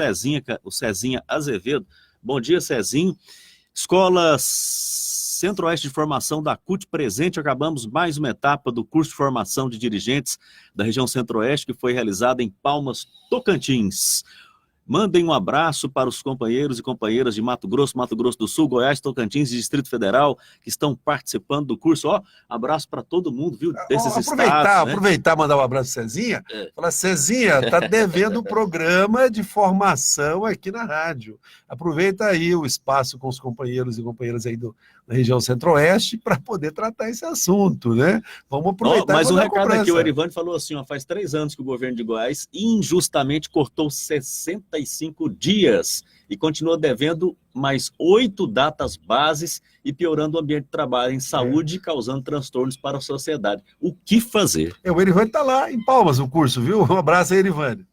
Cezinha Azevedo. Bom dia, Cezinho. Escola Centro-Oeste de Formação da CUT presente. Acabamos mais uma etapa do curso de formação de dirigentes da região Centro-Oeste, que foi realizada em Palmas, Tocantins. Mandem um abraço para os companheiros e companheiras de Mato Grosso do Sul, Goiás, Tocantins e Distrito Federal, que estão participando do curso. Ó, abraço para todo mundo, viu? Desses estados, aproveitar, mandar um abraço para Cezinha. Falar, Cezinha, está devendo um programa de formação aqui na rádio. Aproveita aí o espaço com os companheiros e companheiras aí da região Centro-Oeste para poder tratar esse assunto, né? Vamos aproveitar. Mas um recado aqui, o Erivane falou assim, ó, faz 3 anos que o governo de Goiás injustamente cortou 65 dias e continua devendo mais 8 datas bases e piorando o ambiente de trabalho em saúde, causando transtornos para a sociedade. O que fazer? O Erivane está lá em Palmas, o curso, viu? Um abraço aí, Erivane.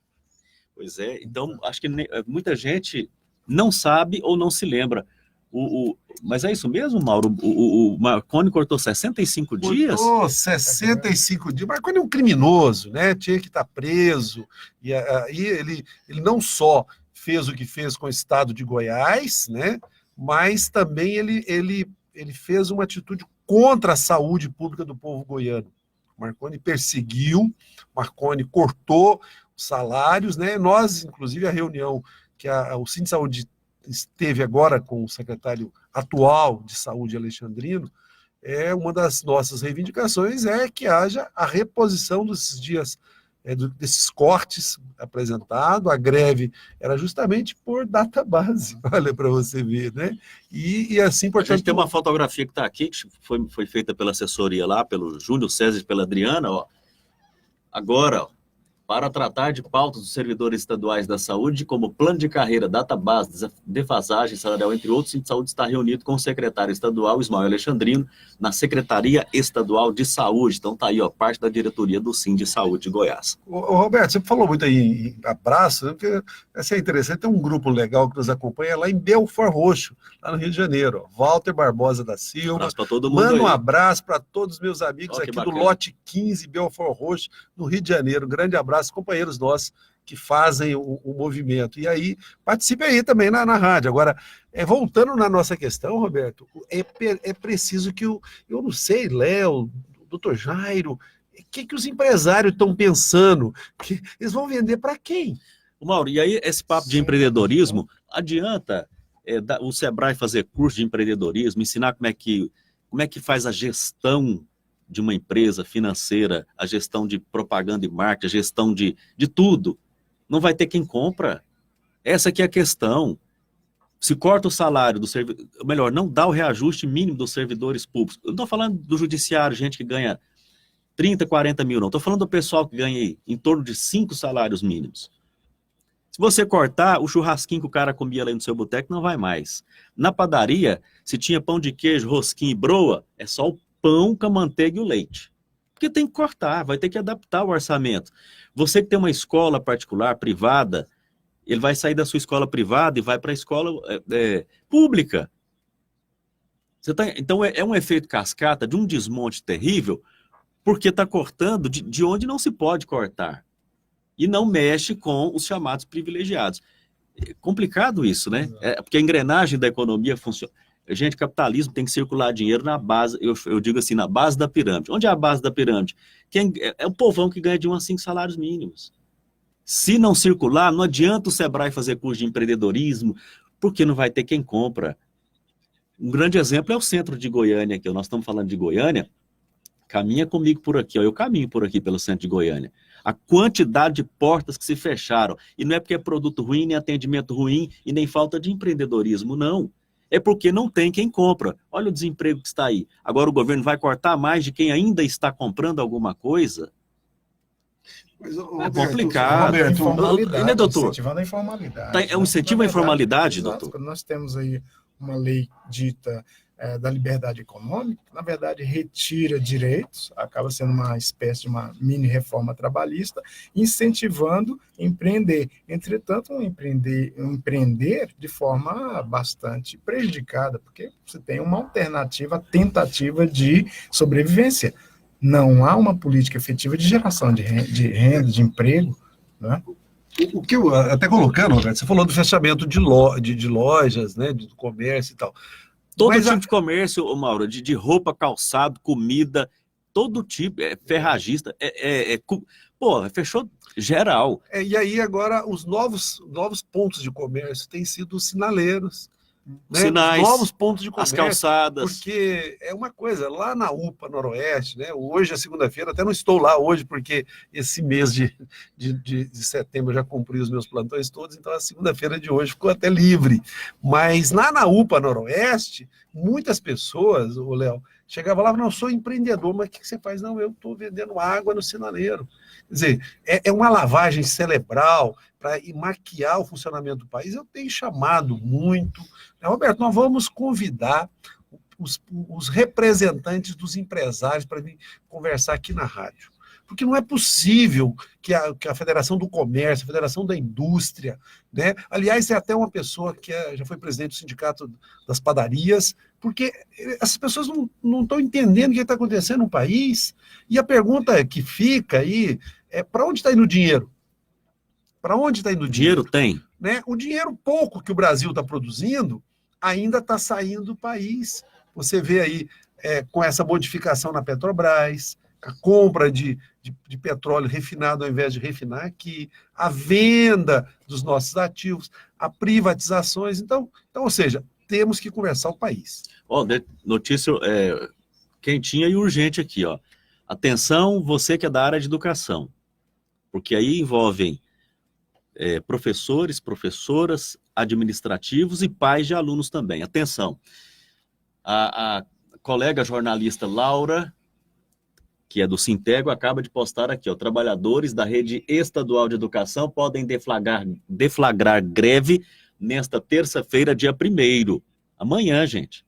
Pois é, então acho que muita gente não sabe ou não se lembra. Mas é isso mesmo, Mauro? O Marconi cortou 65 dias? Cortou 65 dias. Marconi é um criminoso, né? Tinha que estar preso. E aí ele não só fez o que fez com o estado de Goiás, né? Mas também ele fez uma atitude contra a saúde pública do povo goiano. Marconi perseguiu, Marconi cortou os salários, né? Nós, inclusive, a reunião que o Síndico de Saúde esteve agora com o secretário atual de saúde, Alexandrino, uma das nossas reivindicações é que haja a reposição desses dias, desses cortes apresentados. A greve era justamente por data base, olha para você ver, né? E assim, portanto... A gente tem uma fotografia que está aqui, que foi feita pela assessoria lá, pelo Júlio César e pela Adriana, ó. Agora, ó, para tratar de pautas dos servidores estaduais da saúde, como plano de carreira, database, defasagem salarial, entre outros, o Síndico de Saúde está reunido com o secretário estadual, Ismael Alexandrino, na Secretaria Estadual de Saúde. Então está aí, ó, parte da diretoria do Síndico de Saúde de Goiás. Roberto, você falou muito aí em abraço, porque essa é interessante, tem um grupo legal que nos acompanha lá em Belford Roxo, lá no Rio de Janeiro, ó. Walter Barbosa da Silva. Um abraço para todo mundo. Manda aí. Um abraço para todos os meus amigos aqui do lote 15, Belford Roxo, no Rio de Janeiro. Um grande abraço abraço, companheiros nossos que fazem o movimento. E aí, participe aí também na rádio. Agora, voltando na nossa questão, Roberto, é preciso que eu não sei, Léo, doutor Jairo, o que os empresários estão pensando? Que eles vão vender para quem? Mauro, e aí esse papo de empreendedorismo, adianta o Sebrae fazer curso de empreendedorismo, ensinar como é que faz a gestão de uma empresa financeira, a gestão de propaganda e marketing, a gestão de tudo. Não vai ter quem compra. Essa aqui é a questão. Se corta o salário do servidor, melhor, não dá o reajuste mínimo dos servidores públicos. Eu não estou falando do judiciário, gente que ganha 30, 40 mil, não. Estou falando do pessoal que ganha aí, em torno de 5 salários mínimos. Se você cortar, o churrasquinho que o cara comia lá no seu boteco não vai mais. Na padaria, se tinha pão de queijo, rosquinha e broa, é só o pão com a manteiga e o leite. Porque tem que cortar, vai ter que adaptar o orçamento. Você que tem uma escola particular, privada, ele vai sair da sua escola privada e vai para a escola pública. Então é um efeito cascata de um desmonte terrível, porque está cortando de onde não se pode cortar. E não mexe com os chamados privilegiados. É complicado isso, né? Porque a engrenagem da economia funciona. Gente, capitalismo tem que circular dinheiro na base, eu digo assim, na base da pirâmide. Onde é a base da pirâmide? É o povão que ganha de 1 a 5 salários mínimos. Se não circular, não adianta o Sebrae fazer curso de empreendedorismo, porque não vai ter quem compra. Um grande exemplo é o centro de Goiânia, que nós estamos falando de Goiânia. Caminha comigo por aqui, eu caminho por aqui pelo centro de Goiânia. A quantidade de portas que se fecharam, e não é porque é produto ruim, nem atendimento ruim, e nem falta de empreendedorismo, não. É porque não tem quem compra. Olha o desemprego que está aí. Agora o governo vai cortar mais de quem ainda está comprando alguma coisa? Mas, é complicado. Informalidade, né, doutor? incentivando a informalidade. É um incentivo à informalidade, exato, doutor? quando nós temos aí uma lei dita da liberdade econômica, na verdade retira direitos, acaba sendo uma espécie de uma mini reforma trabalhista, incentivando empreender. Entretanto, empreender de forma bastante prejudicada, porque você tem uma alternativa, tentativa de sobrevivência. Não há uma política efetiva de geração de renda, de emprego, né? O que eu, até colocando, Roberto, você falou do fechamento de lojas, né, do comércio e tal. Todo tipo de comércio, Mauro, de roupa, calçado, comida, todo tipo, ferragista, fechou geral. E aí agora os novos pontos de comércio têm sido os sinaleiros, né? Sinais, os novos pontos de comércio, as calçadas. Porque é uma coisa, lá na UPA Noroeste, né? Hoje é segunda-feira, até não estou lá hoje, porque esse mês de setembro eu já cumpri os meus plantões todos, então a segunda-feira de hoje ficou até livre. Mas lá na UPA Noroeste, muitas pessoas, o Léo, chegava lá e falava, não, eu sou empreendedor, mas o que você faz? Não, eu estou vendendo água no sinaleiro. Quer dizer, é uma lavagem cerebral para maquiar o funcionamento do país. Eu tenho chamado muito. Roberto, nós vamos convidar os representantes dos empresários para vir conversar aqui na rádio. Porque não é possível que a Federação do Comércio, a Federação da Indústria, né? Aliás, é até uma pessoa que já foi presidente do Sindicato das Padarias, porque essas pessoas não estão entendendo o que está acontecendo no país. E a pergunta que fica aí é: para onde está indo o dinheiro? Para onde está indo o dinheiro? Tem. Né? O dinheiro pouco que o Brasil está produzindo ainda está saindo do país. Você vê aí com essa modificação na Petrobras, a compra de petróleo refinado ao invés de refinar aqui, a venda dos nossos ativos, a privatizações. Então, ou seja, temos que conversar o país. Notícia quentinha e urgente aqui, ó. Atenção, você que é da área de educação, porque aí envolvem professores, professoras, administrativos e pais de alunos também. Atenção, a colega jornalista Laura, que é do Sintego, acaba de postar aqui, ó, trabalhadores da rede estadual de educação podem deflagrar greve nesta terça-feira, dia 1º. Amanhã, gente.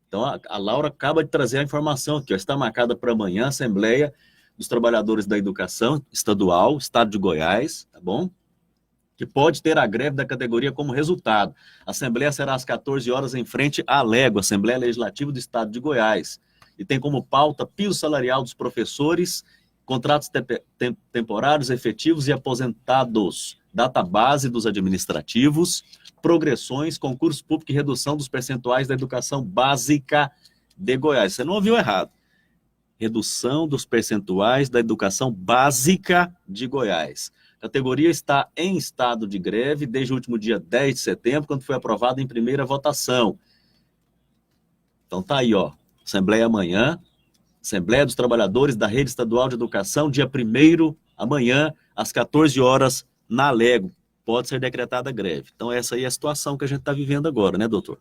Então, a Laura acaba de trazer a informação aqui, ó, está marcada para amanhã a Assembleia dos Trabalhadores da Educação Estadual, Estado de Goiás, tá bom? Que pode ter a greve da categoria como resultado. A Assembleia será às 14 horas em frente à Légua, Assembleia Legislativa do Estado de Goiás. E tem como pauta piso salarial dos professores contratos temporários, efetivos e aposentados, database dos administrativos, progressões, concurso público e redução dos percentuais da educação básica de Goiás. Você não ouviu errado. Redução dos percentuais da educação básica de Goiás. A categoria está em estado de greve desde o último dia 10 de setembro, quando foi aprovada em primeira votação. Então tá aí, ó. Assembleia amanhã. Assembleia dos Trabalhadores da Rede Estadual de Educação, dia 1º, amanhã, às 14 horas, na Alego. Pode ser decretada greve. Então essa aí é a situação que a gente está vivendo agora, né, doutor?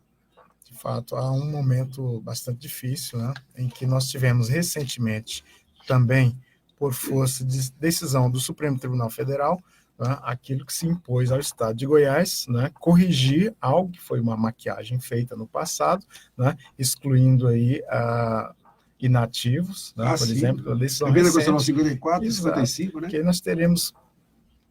De fato, há um momento bastante difícil, né, em que nós tivemos recentemente, também por força de decisão do Supremo Tribunal Federal, né, aquilo que se impôs ao Estado de Goiás, né, corrigir algo que foi uma maquiagem feita no passado, né, excluindo aí inativos, né, por exemplo, a decisão Primeira recente. Constituição 54 e 55, né? Que nós teremos,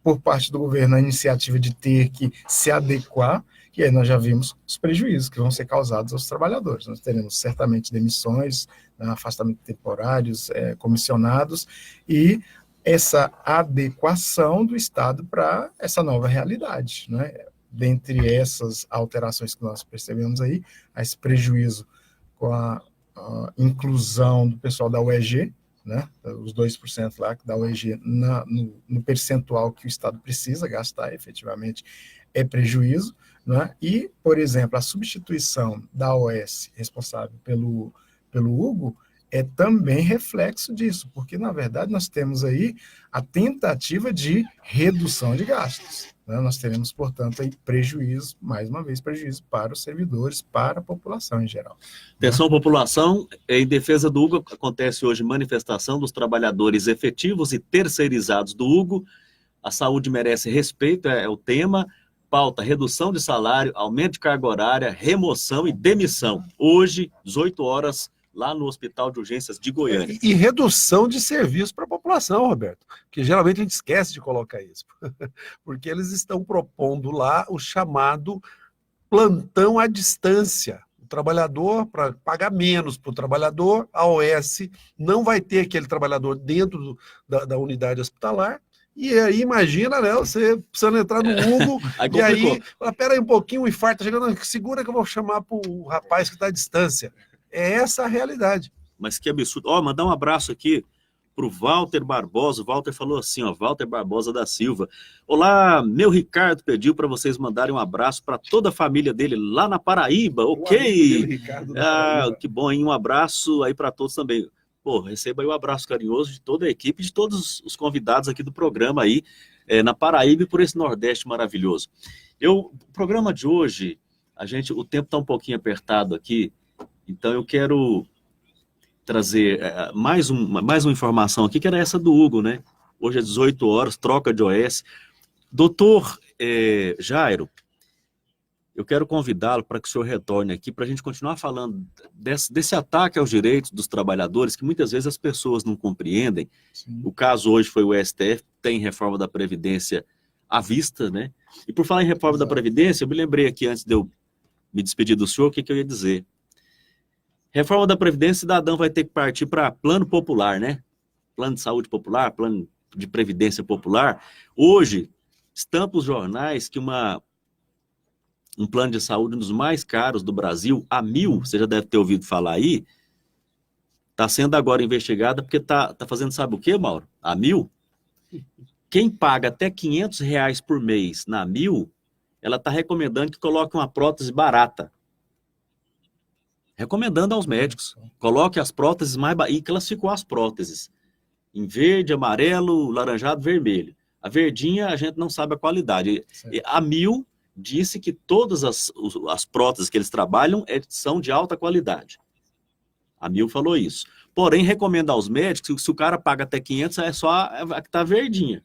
por parte do governo, a iniciativa de ter que se adequar, e aí nós já vimos os prejuízos que vão ser causados aos trabalhadores. Nós teremos certamente demissões, né, afastamentos temporários, comissionados, e essa adequação do Estado para essa nova realidade, né? Dentre essas alterações que nós percebemos aí, há esse prejuízo com a inclusão do pessoal da UEG, né, os 2% lá da UEG no percentual que o Estado precisa gastar, efetivamente, é prejuízo, né? E, por exemplo, a substituição da OS responsável pelo Hugo é também reflexo disso, porque, na verdade, nós temos aí a tentativa de redução de gastos, né? Nós teremos, portanto, aí prejuízo, mais uma vez, prejuízo para os servidores, para a população em geral. Atenção, população, em defesa do Hugo, acontece hoje manifestação dos trabalhadores efetivos e terceirizados do Hugo. A saúde merece respeito, é o tema. Pauta, redução de salário, aumento de carga horária, remoção e demissão. Hoje, 18 horas, lá no Hospital de Urgências de Goiânia. E redução de serviço para a população, Roberto, porque geralmente a gente esquece de colocar isso, porque eles estão propondo lá o chamado plantão à distância. O trabalhador, para pagar menos para o trabalhador, a OS não vai ter aquele trabalhador dentro da unidade hospitalar. E aí, imagina, né, você precisando entrar no Hugo, e aí, pera aí um pouquinho, o infarto tá chegando, segura que eu vou chamar para o rapaz que está à distância. É essa a realidade. Mas que absurdo. Ó, mandar um abraço aqui para o Walter Barbosa. O Walter falou assim, ó, Walter Barbosa da Silva. Olá, meu Ricardo pediu para vocês mandarem um abraço para toda a família dele lá na Paraíba, ok? Dele, Ricardo, que bom, hein? Um abraço aí para todos também. Pô, receba aí um abraço carinhoso de toda a equipe, de todos os convidados aqui do programa aí, na Paraíba e por esse Nordeste maravilhoso. O programa de hoje, o tempo está um pouquinho apertado aqui, então eu quero trazer mais uma informação aqui, que era essa do Hugo, né? Hoje é 18 horas, troca de OS. Doutor Jairo, eu quero convidá-lo para que o senhor retorne aqui para a gente continuar falando desse ataque aos direitos dos trabalhadores, que muitas vezes as pessoas não compreendem. Sim. O caso hoje foi o STF, tem reforma da Previdência à vista, né? E por falar em reforma da Previdência, eu me lembrei aqui, antes de eu me despedir do senhor, o que eu ia dizer. Reforma da Previdência, o cidadão vai ter que partir para plano popular, né? Plano de saúde popular, plano de previdência popular. Hoje, estampa os jornais que um plano de saúde, um dos mais caros do Brasil, a Amil, você já deve ter ouvido falar aí, está sendo agora investigada porque está fazendo, sabe o quê, Mauro? A Amil, quem paga até R$500 por mês na Amil, ela está recomendando que coloque uma prótese barata. Recomendando aos médicos, coloque as próteses mais baratas, e classificou as próteses em verde, amarelo, laranjado, vermelho. A verdinha a gente não sabe a qualidade. A Amil disse que todas as próteses que eles trabalham são de alta qualidade. A Amil falou isso. Porém, recomenda aos médicos que se o cara paga até 500, é só a que está verdinha.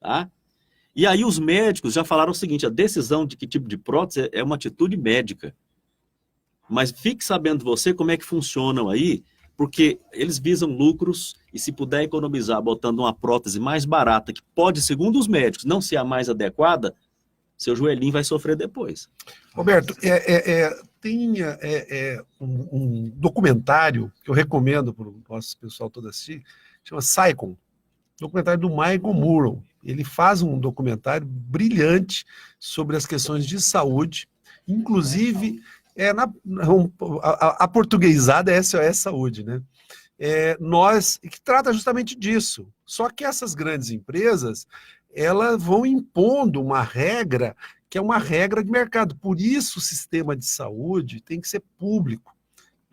Tá? E aí os médicos já falaram o seguinte, a decisão de que tipo de prótese é uma atitude médica. Mas fique sabendo você como é que funcionam aí, porque eles visam lucros e se puder economizar botando uma prótese mais barata, que pode, segundo os médicos, não ser a mais adequada, seu joelhinho vai sofrer depois. Roberto, tem um documentário que eu recomendo para o nosso pessoal todo assistir, chama Saicon, documentário do Michael Murrow. Ele faz um documentário brilhante sobre as questões de saúde, inclusive a portuguesada é SOS Saúde, né? Que trata justamente disso. Só que essas grandes empresas, elas vão impondo uma regra que é uma regra de mercado. Por isso o sistema de saúde tem que ser público,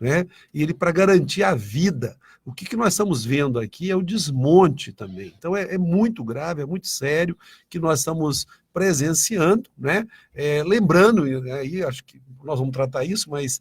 né? E ele, para garantir a vida. O que nós estamos vendo aqui é o desmonte também. Então é muito grave, é muito sério que nós estamos presenciando, né? Lembrando, aí acho que nós vamos tratar isso, mas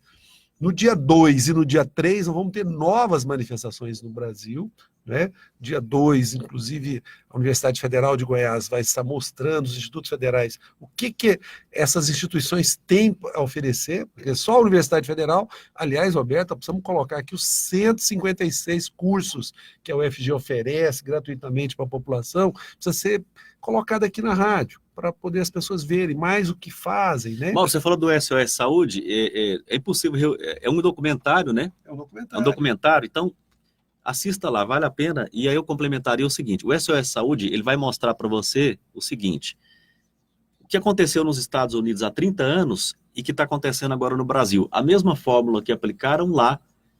no dia 2 e no dia 3 nós vamos ter novas manifestações no Brasil, né? Dia 2, inclusive, a Universidade Federal de Goiás vai estar mostrando, os institutos federais, o que essas instituições têm a oferecer, porque só a Universidade Federal, aliás, Roberta, precisamos colocar aqui os 156 cursos que a UFG oferece gratuitamente para a população, precisa ser colocado aqui na rádio, para poder as pessoas verem mais o que fazem, né? Mauro, você falou do SOS Saúde, é impossível, é um documentário, né? É um documentário. É um documentário, então assista lá, vale a pena. E aí eu complementaria o seguinte, o SOS Saúde, ele vai mostrar para você o seguinte, o que aconteceu nos Estados Unidos há 30 anos e que está acontecendo agora no Brasil. A mesma fórmula que aplicaram lá,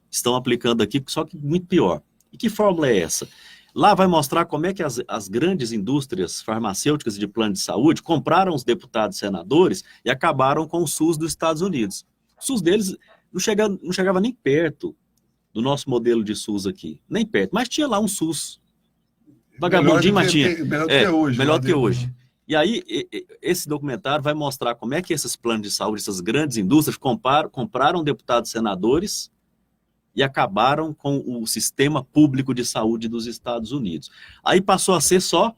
estão aplicando aqui, só que muito pior. E que fórmula é essa? Lá vai mostrar como é que as grandes indústrias farmacêuticas e de plano de saúde compraram os deputados e senadores e acabaram com o SUS dos Estados Unidos. O SUS deles não chegava nem perto do nosso modelo de SUS aqui, nem perto, mas tinha lá um SUS. Vagabundinho, mas tinha. Melhor do que hoje. Melhor do que hoje. E aí, esse documentário vai mostrar como é que esses planos de saúde, essas grandes indústrias, compraram deputados e senadores e acabaram com o sistema público de saúde dos Estados Unidos. Aí passou a ser só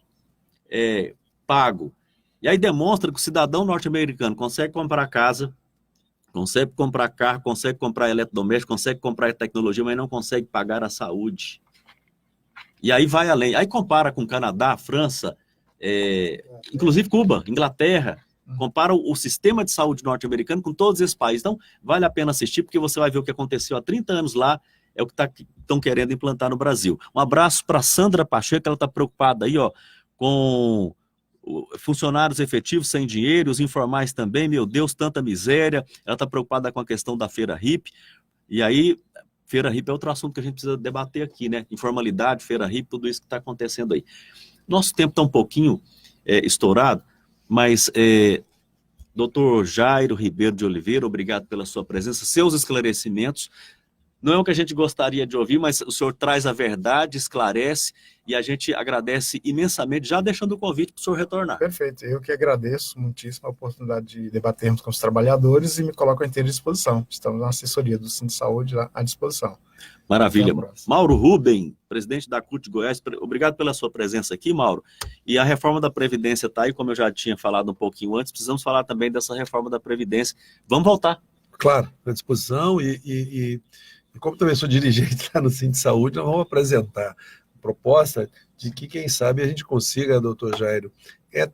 pago. E aí demonstra que o cidadão norte-americano consegue comprar casa, consegue comprar carro, consegue comprar eletrodoméstico, consegue comprar tecnologia, mas não consegue pagar a saúde. E aí vai além. Aí compara com Canadá, França, inclusive Cuba, Inglaterra, compara o sistema de saúde norte-americano com todos esses países. Então, vale a pena assistir, porque você vai ver o que aconteceu há 30 anos lá, é o que estão querendo implantar no Brasil. Um abraço para Sandra Pacheco, ela está preocupada aí, ó, com funcionários efetivos sem dinheiro, os informais também, meu Deus, tanta miséria. Ela está preocupada com a questão da Feira Hippie. E aí, Feira Hippie é outro assunto que a gente precisa debater aqui, né? Informalidade, Feira Hippie, tudo isso que está acontecendo aí. Nosso tempo está um pouquinho estourado, mas Dr. Jairo Ribeiro de Oliveira, obrigado pela sua presença, seus esclarecimentos. Não é o que a gente gostaria de ouvir, mas o senhor traz a verdade, esclarece, e a gente agradece imensamente, já deixando o convite para o senhor retornar. Perfeito, eu que agradeço muitíssimo a oportunidade de debatermos com os trabalhadores e me coloco à inteira disposição. Estamos na assessoria do Sindicato de Saúde lá à disposição. Maravilha. Mauro Rubem, presidente da CUT de Goiás, obrigado pela sua presença aqui, Mauro. E a reforma da Previdência está aí, como eu já tinha falado um pouquinho antes, precisamos falar também dessa reforma da Previdência. Vamos voltar. Claro, à disposição e como também sou dirigente lá no Sindicato de Saúde, nós vamos apresentar a proposta de que, quem sabe, a gente consiga, doutor Jairo,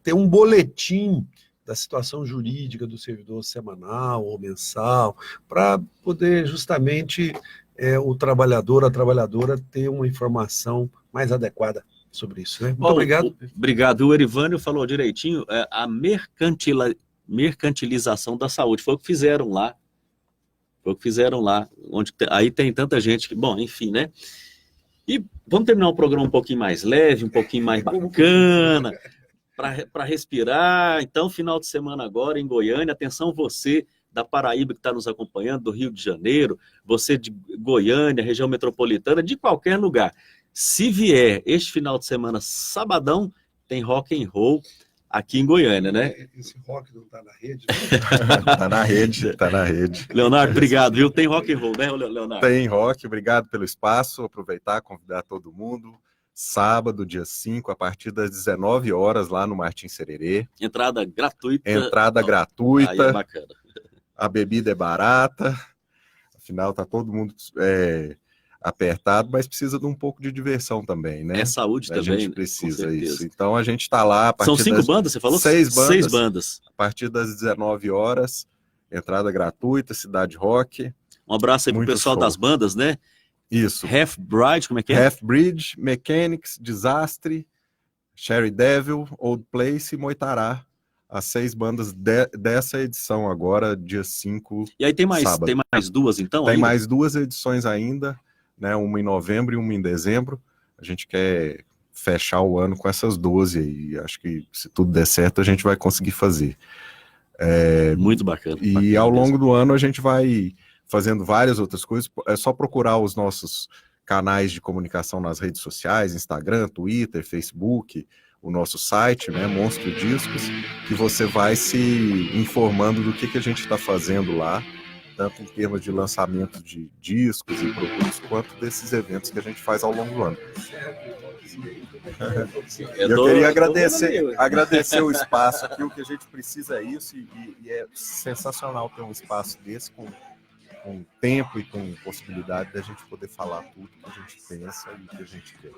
ter um boletim da situação jurídica do servidor semanal ou mensal, para poder justamente o trabalhador, a trabalhadora, ter uma informação mais adequada sobre isso, né? Muito obrigado. Obrigado. O Erivânio falou direitinho, a mercantilização da saúde, foi o que fizeram lá. Onde aí tem tanta gente que, bom, enfim, né? E vamos terminar o programa um pouquinho mais leve, um pouquinho mais bacana, para respirar. Então, final de semana agora em Goiânia, atenção você da Paraíba que está nos acompanhando, do Rio de Janeiro, você de Goiânia, região metropolitana, de qualquer lugar. Se vier este final de semana, sabadão, tem rock and roll aqui em Goiânia, né? Esse rock não está na rede? Tá na rede. Leonardo, obrigado, viu? Tem rock and roll, né, Leonardo? Tem rock, obrigado pelo espaço, aproveitar, convidar todo mundo. Sábado, dia 5, a partir das 19 horas, lá no Martim Sererê. Entrada gratuita. Gratuita. Aí é bacana. A bebida é barata, afinal tá todo mundo apertado, mas precisa de um pouco de diversão também, né? É saúde a também. A gente precisa isso. Então a gente está lá a partir São 5 bandas, você falou? 6 bandas. 6 bandas. A partir das 19 horas, entrada gratuita, Cidade Rock. Um abraço aí pro pessoal das bandas, né? Isso. Half-Bride, como é que é? Half-Bridge, Mechanics, Desastre, Cherry Devil, Old Place e Moitará. As 6 bandas dessa edição agora, dia 5, E aí tem mais duas, então? Tem ainda? mais 2 edições ainda, né? Uma em novembro e uma em dezembro. A gente quer fechar o ano com essas 12 aí. Acho que se tudo der certo, a gente vai conseguir fazer. Muito bacana. E bacana ao longo mesmo. do ano a gente vai fazendo várias outras coisas. É só procurar os nossos canais de comunicação nas redes sociais, Instagram, Twitter, Facebook, o nosso site, né, Monstro Discos, que você vai se informando do que a gente está fazendo lá, tanto em termos de lançamento de discos e produtos, quanto desses eventos que a gente faz ao longo do ano. Eu queria agradecer o espaço aqui, o que a gente precisa é isso, e é sensacional ter um espaço desse com tempo e com possibilidade da gente poder falar tudo que a gente pensa e que a gente quer.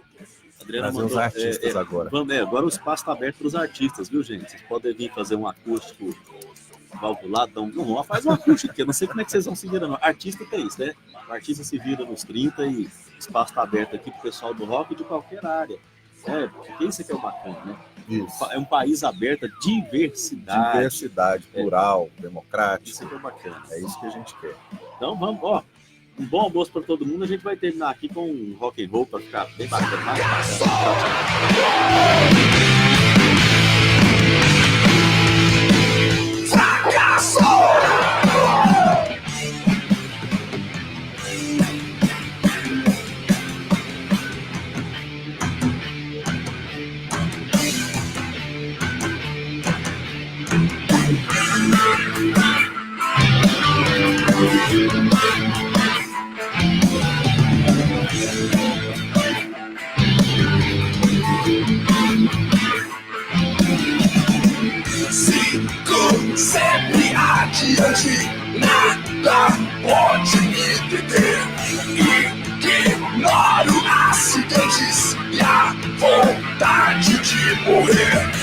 Adriana Trazer os artistas agora. Agora o espaço está aberto para os artistas, viu, gente? Vocês podem vir fazer um acústico valvulado, não faz um acústico, porque eu não sei como é que vocês vão se virar, não. Artista tem isso, né? O artista se vira nos 30 e o espaço está aberto aqui para o pessoal do rock de qualquer área. Porque isso aqui é o bacana, né? Isso. É um país aberto a diversidade. Diversidade, plural, democrático. Isso aqui é bacana. É isso que a gente quer. Então vamos, um bom almoço para todo mundo. A gente vai terminar aqui com um rock and roll para ficar bem bacana. Mais Sigo sempre adiante, nada pode me deter. Ignoro acidentes e a vontade de morrer.